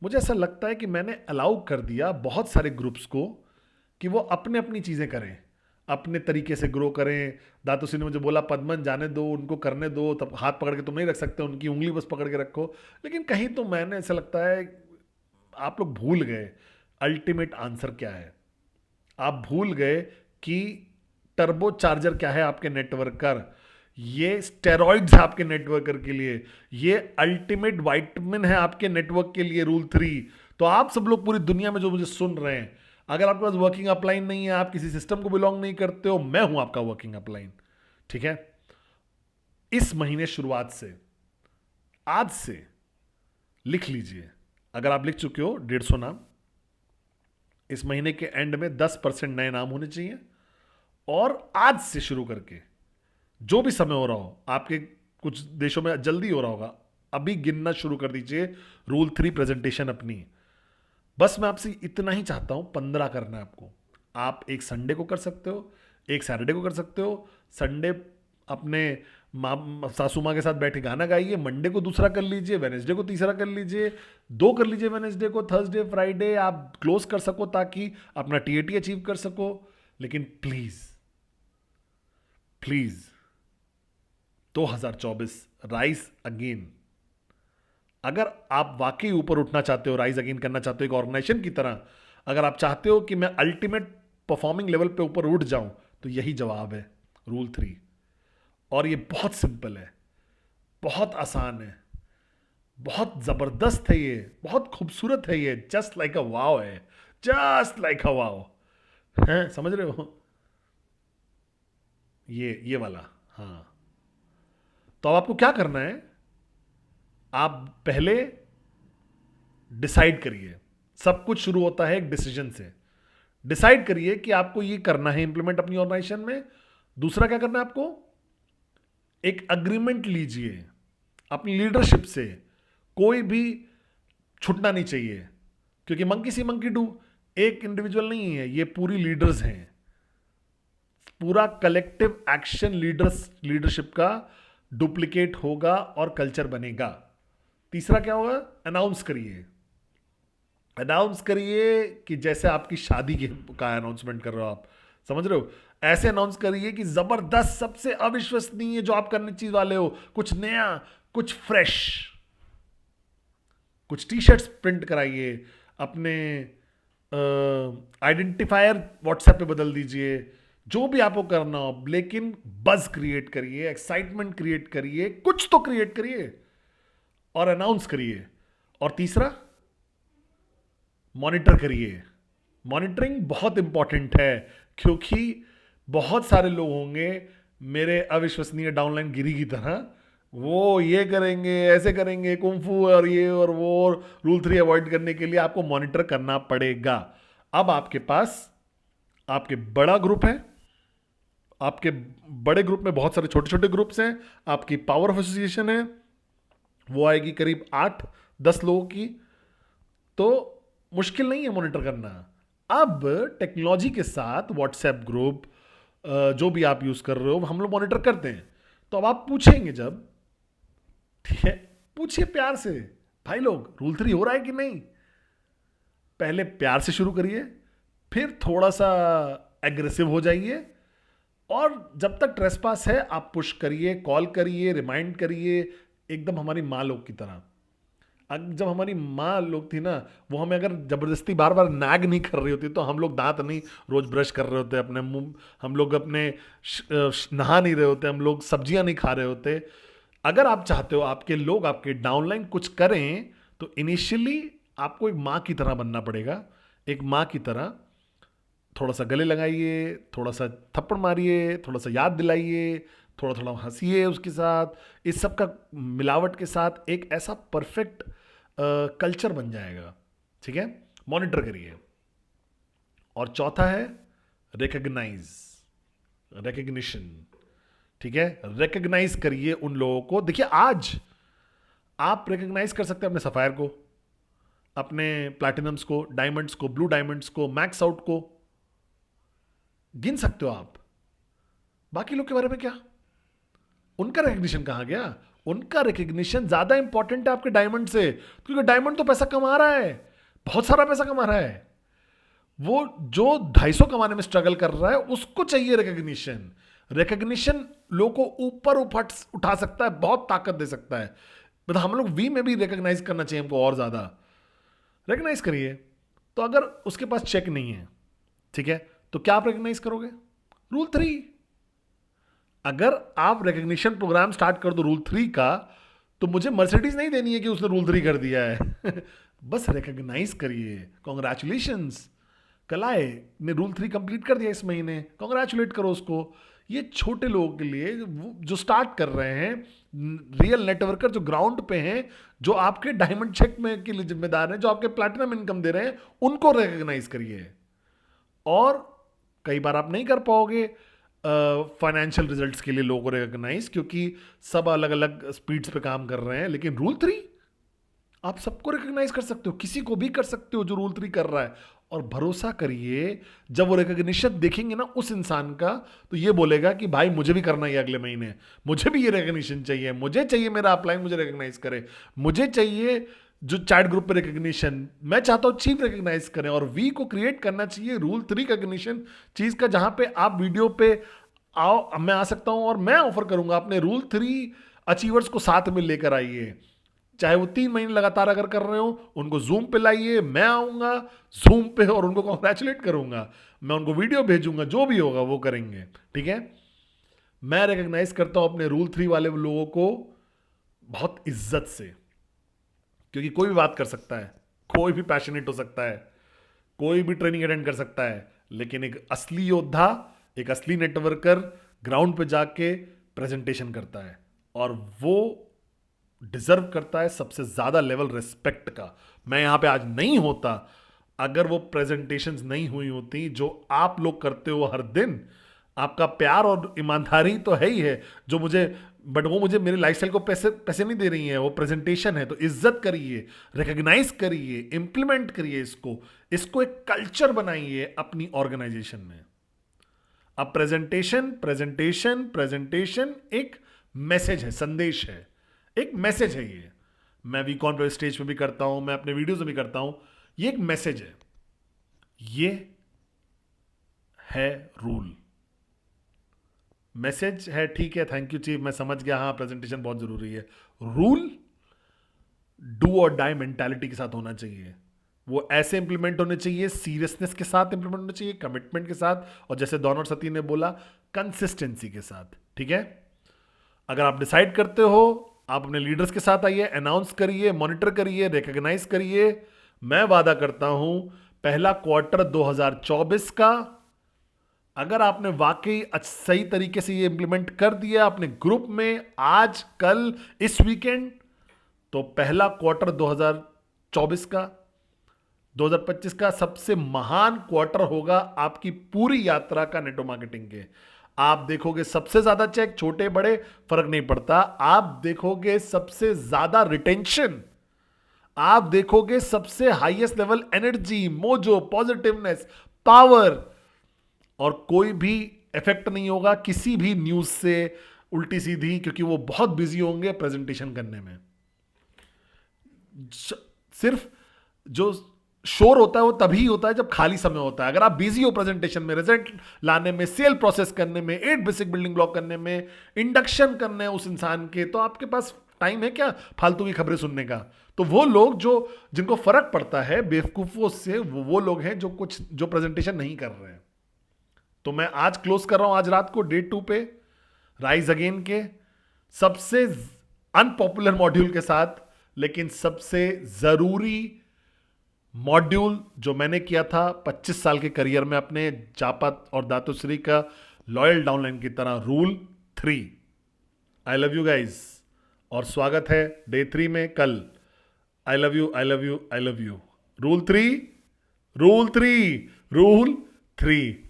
मुझे ऐसा लगता है कि मैंने अलाउ कर दिया बहुत सारे ग्रुप्स को कि वो अपने अपनी चीज़ें करें, अपने तरीके से ग्रो करें। दातुश्री ने मुझे बोला पद्मन जाने दो, उनको करने दो, तब हाथ पकड़ के तुम नहीं रख सकते, उनकी उंगली बस पकड़ के रखो। लेकिन कहीं तो मैंने, ऐसा लगता है आप लोग भूल गए अल्टीमेट आंसर क्या है। आप भूल गए कि टर्बो चार्जर क्या है आपके नेटवर्कर। ये स्टेरॉइड्स है आपके नेटवर्कर के लिए, ये अल्टीमेट वाइटमिन है आपके नेटवर्क के लिए रूल 3। तो आप सब लोग पूरी दुनिया में जो मुझे सुन रहे हैं, अगर आपके पास वर्किंग अपलाइन नहीं है, आप किसी सिस्टम को बिलोंग नहीं करते हो, मैं हूं आपका वर्किंग अपलाइन। ठीक है, इस महीने शुरुआत से, आज से लिख लीजिए, अगर आप लिख चुके हो 150 नाम, इस महीने के एंड में 10% नए नाम होने चाहिए। और आज से शुरू करके जो भी समय हो रहा हो, आपके कुछ देशों में जल्दी हो रहा होगा, अभी गिनना शुरू कर दीजिए रूल 3 प्रेजेंटेशन अपनी। बस मैं आपसे इतना ही चाहता हूं, 15 करना है आपको। आप एक संडे को कर सकते हो, एक सैटरडे को कर सकते हो। संडे अपने माँ सासू माँ के साथ बैठे गाना गाइए, मंडे को दूसरा कर लीजिए, वेनेसडे को तीसरा कर लीजिए, 2 कर लीजिए वेनेसडे को, थर्सडे फ्राइडे आप क्लोज कर सको ताकि अपना टीएटी अचीव कर सको। लेकिन प्लीज प्लीज 2024 राइज अगेन, अगर आप वाकई ऊपर उठना चाहते हो, राइज अगेन करना चाहते हो एक ऑर्गेनाइजेशन की तरह, अगर आप चाहते हो कि मैं अल्टीमेट परफॉर्मिंग लेवल पे ऊपर उठ जाऊं, तो यही जवाब है रूल 3। और ये बहुत सिंपल है, बहुत आसान है, बहुत जबरदस्त है, ये बहुत खूबसूरत है, ये जस्ट लाइक अ वाव है, जस्ट लाइक अ वाव है, समझ रहे हो? ये वाला। हाँ, तो अब आपको क्या करना है, आप पहले डिसाइड करिए। सब कुछ शुरू होता है एक डिसीजन से। डिसाइड करिए कि आपको ये करना है इंप्लीमेंट अपनी ऑर्गेनाइजेशन में। दूसरा क्या करना है आपको, एक अग्रीमेंट लीजिए अपनी लीडरशिप से, कोई भी छूटना नहीं चाहिए, क्योंकि मंकी सी मंकी डू, एक इंडिविजुअल नहीं है, ये पूरी लीडर्स हैं, पूरा कलेक्टिव एक्शन लीडरशिप का डुप्लीकेट होगा और कल्चर बनेगा। तीसरा क्या होगा, अनाउंस करिए। अनाउंस करिए कि जैसे आपकी शादी का अनाउंसमेंट कर रहे हो आप, समझ रहे हो? ऐसे अनाउंस करिए कि जबरदस्त, सबसे अविश्वसनीय जो आप करने चीज वाले हो, कुछ नया, कुछ फ्रेश। कुछ टी शर्ट्स प्रिंट कराइए, अपने आइडेंटिफायर व्हाट्सएप पे बदल दीजिए, जो भी आपको करना हो, लेकिन बज क्रिएट करिए, एक्साइटमेंट क्रिएट करिए, कुछ तो क्रिएट करिए और अनाउंस करिए। और तीसरा, मॉनिटर करिए। मॉनिटरिंग बहुत इंपॉर्टेंट है, क्योंकि बहुत सारे लोग होंगे मेरे अविश्वसनीय डाउनलाइन गिरी की तरह, वो ये करेंगे, ऐसे करेंगे, कुंफू और ये और वो, और रूल 3 अवॉइड करने के लिए आपको मॉनिटर करना पड़ेगा। अब आपके पास आपके बड़ा ग्रुप है, आपके बड़े ग्रुप में बहुत सारे छोटे छोटे ग्रुप्स हैं, आपकी पावर ऑफ एसोसिएशन है, वो आएगी करीब 8-10 लोगों की, तो मुश्किल नहीं है मॉनिटर करना। अब टेक्नोलॉजी के साथ व्हाट्सएप ग्रुप जो भी आप यूज कर रहे हो, हम लोग मॉनिटर करते हैं। तो अब आप पूछेंगे जब, ठीक है, पूछिए प्यार से, भाई लोग रूल 3 हो रहा है कि नहीं। पहले प्यार से शुरू करिए, फिर थोड़ा सा एग्रेसिव हो जाइए, और जब तक ट्रेसपास है आप पुश करिए, कॉल करिए, रिमाइंड करिए, एकदम हमारी माँ लोग की तरह। जब हमारी माँ लोग थी ना, वो हमें अगर जबरदस्ती बार बार नाग नहीं कर रही होती, तो हम लोग दांत नहीं रोज ब्रश कर रहे होते अपने मुंह, हम लोग अपने नहा नहीं रहे होते, हम लोग सब्जियां नहीं खा रहे होते। अगर आप चाहते हो आपके लोग आपके डाउनलाइन कुछ करें, तो इनिशियली आपको एक माँ की तरह बनना पड़ेगा। एक माँ की तरह थोड़ा सा गले लगाइए, थोड़ा सा थप्पड़ मारिए, थोड़ा सा याद दिलाइए, थोड़ा थोड़ा हंसिए उसके साथ। इस सब का मिलावट के साथ एक ऐसा परफेक्ट कल्चर बन जाएगा। ठीक है, मॉनिटर करिए। और चौथा है रिकग्नाइज, रिकग्निशन। ठीक है, रिकग्नाइज करिए उन लोगों को। देखिए, आज आप रिकग्नाइज कर सकते हैं अपने सफायर को, अपने प्लैटिनम्स को, डायमंड्स को, ब्लू डायमंड्स को, मैक्स आउट को गिन सकते हो आप। बाकी लोग के बारे में क्या, उनका रिकग्निशन कहां गया? उनका रिकग्निशन ज्यादा इंपॉर्टेंट है आपके डायमंड से, क्योंकि डायमंड तो पैसा कमा रहा है, बहुत सारा पैसा कमा रहा है। वो जो 250 कमाने में स्ट्रगल कर रहा है, उसको चाहिए रिकग्निशन। रिकग्निशन लोगों को ऊपर उठा सकता है, बहुत ताकत दे सकता है। मतलब हम लोग वी में भी रिकग्नाइज करना चाहिए हमको, और ज्यादा रिकग्नाइज करिए। तो अगर उसके पास चेक नहीं है, ठीक है, तो क्या आप रिकग्नाइज करोगे? रूल 3। अगर आप रिकग्निशन प्रोग्राम स्टार्ट कर दो रूल 3 का, तो मुझे मर्सिडीज नहीं देनी है कि उसने रूल 3 कर दिया है बस रिकग्नाइज करिए, कॉन्ग्रेचुलेशंस, कलाए ने रूल 3 कंप्लीट कर दिया इस महीने, कॉन्ग्रेचुलेट करो उसको। ये छोटे लोगों के लिए जो स्टार्ट कर रहे हैं, रियल नेटवर्कर जो ग्राउंड पे हैं, जो आपके डायमंड चेक में के लिए जिम्मेदार हैं, जो आपके प्लैटिनम इनकम दे रहे हैं, उनको रिकग्नाइज करिए। और कई बार आप नहीं कर पाओगे फाइनेंशियल रिजल्ट्स के लिए लोगों को रिकॉग्नाइज, क्योंकि सब अलग अलग स्पीड्स पे काम कर रहे हैं, लेकिन रूल 3 आप सबको रिकॉग्नाइज कर सकते हो, किसी को भी कर सकते हो जो रूल 3 कर रहा है। और भरोसा करिए, जब वो रिकॉग्निशन देखेंगे ना उस इंसान का, तो ये बोलेगा कि भाई मुझे भी करना है अगले महीने, मुझे भी ये रिकॉग्निशन चाहिए, मुझे चाहिए मेरा अपलाइन मुझे रिकॉग्नाइज करे, मुझे चाहिए जो चैट ग्रुप पे रिकॉग्निशन, मैं चाहता हूं चीफ रिकॉग्नाइज करें। और वी को क्रिएट करना चाहिए रूल 3 रिकॉग्निशन चीज का, जहां पे आप वीडियो पे आओ, मैं आ सकता हूं और मैं ऑफर करूंगा अपने रूल 3 अचीवर्स को साथ में लेकर आइए। चाहे वो 3 महीने लगातार अगर कर रहे हो, उनको जूम पे लाइए, मैं आऊंगा जूम पे और उनको कॉन्ग्रेचुलेट करूंगा, मैं उनको वीडियो भेजूंगा, जो भी होगा वो करेंगे। ठीक है, मैं रिकॉग्नाइज करता हूं अपने रूल 3 वाले लोगों को बहुत इज्जत से, क्योंकि कोई भी बात कर सकता है, कोई भी पैशनेट हो सकता है, कोई भी ट्रेनिंग अटेंड कर सकता है, लेकिन एक असली योद्धा, एक असली नेटवर्कर ग्राउंड पे जाके प्रेजेंटेशन करता है, और वो डिजर्व करता है सबसे ज्यादा लेवल रिस्पेक्ट का। मैं यहां पे आज नहीं होता अगर वो प्रेजेंटेशंस नहीं हुई होती जो आप लोग करते हो हर दिन। आपका प्यार और ईमानदारी तो है ही है जो मुझे, बट वो मुझे मेरे लाइफस्टाइल को पैसे पैसे नहीं दे रही है, वो प्रेजेंटेशन है। तो इज्जत करिए, रिकॉग्नाइज करिए, इंप्लीमेंट करिए इसको, इसको एक कल्चर बनाइए अपनी ऑर्गेनाइजेशन में। अब प्रेजेंटेशन प्रेजेंटेशन प्रेजेंटेशन एक मैसेज है, संदेश है, एक मैसेज है। ये मैं वीकॉन पे स्टेज पे भी करता हूं, मैं अपने वीडियोस में भी करता हूं, ये एक मैसेज है, ये है रूल। मैसेज है ठीक है, थैंक यू चीफ, मैं समझ गया, हाँ प्रेजेंटेशन बहुत जरूरी है। रूल डू और डाई मेंटालिटी के साथ होना चाहिए। वो ऐसे इंप्लीमेंट होने चाहिए, सीरियसनेस के साथ इंप्लीमेंट होने चाहिए, कमिटमेंट के साथ, और जैसे दोनों और सती ने बोला, कंसिस्टेंसी के साथ। ठीक है, अगर आप डिसाइड करते हो, आप अपने लीडर्स के साथ आइए, अनाउंस करिए, मॉनिटर करिए, रिकॉग्नाइज करिए। मैं वादा करता हूं पहला क्वार्टर 2024 का, अगर आपने वाकई सही तरीके से ये इंप्लीमेंट कर दिया अपने ग्रुप में आज, कल, इस वीकेंड, तो पहला क्वार्टर 2024 का, 2025 का सबसे महान क्वार्टर होगा आपकी पूरी यात्रा का नेटवर्क मार्केटिंग के। आप देखोगे सबसे ज्यादा चेक, छोटे बड़े फर्क नहीं पड़ता, आप देखोगे सबसे ज्यादा रिटेंशन, आप देखोगे सबसे highest level energy, mojo, positiveness, power, और कोई भी इफेक्ट नहीं होगा किसी भी न्यूज से उल्टी सीधी, क्योंकि वो बहुत बिजी होंगे प्रेजेंटेशन करने में। सिर्फ जो शोर होता है वो तभी होता है जब खाली समय होता है। अगर आप बिजी हो प्रेजेंटेशन में, रिजल्ट लाने में, सेल प्रोसेस करने में, 8 बेसिक बिल्डिंग ब्लॉक करने में, इंडक्शन करने उस इंसान के, तो आपके पास टाइम है क्या फालतू की खबरें सुनने का? तो वो लोग जो जिनको फर्क पड़ता है बेवकूफों से, वो लोग हैं जो प्रेजेंटेशन नहीं कर रहे हैं। तो मैं आज क्लोज कर रहा हूं, आज रात को डे 2 पे राइज अगेन के सबसे अनपॉपुलर मॉड्यूल के साथ, लेकिन सबसे जरूरी मॉड्यूल जो मैंने किया था 25 साल के करियर में अपने, जापत और दातुश्री का लॉयल डाउनलाइन की तरह, rule 3। I love you guys, और स्वागत है डे 3 में कल। आई love you, I love you, I love you. Rule 3, rule 3, rule 3।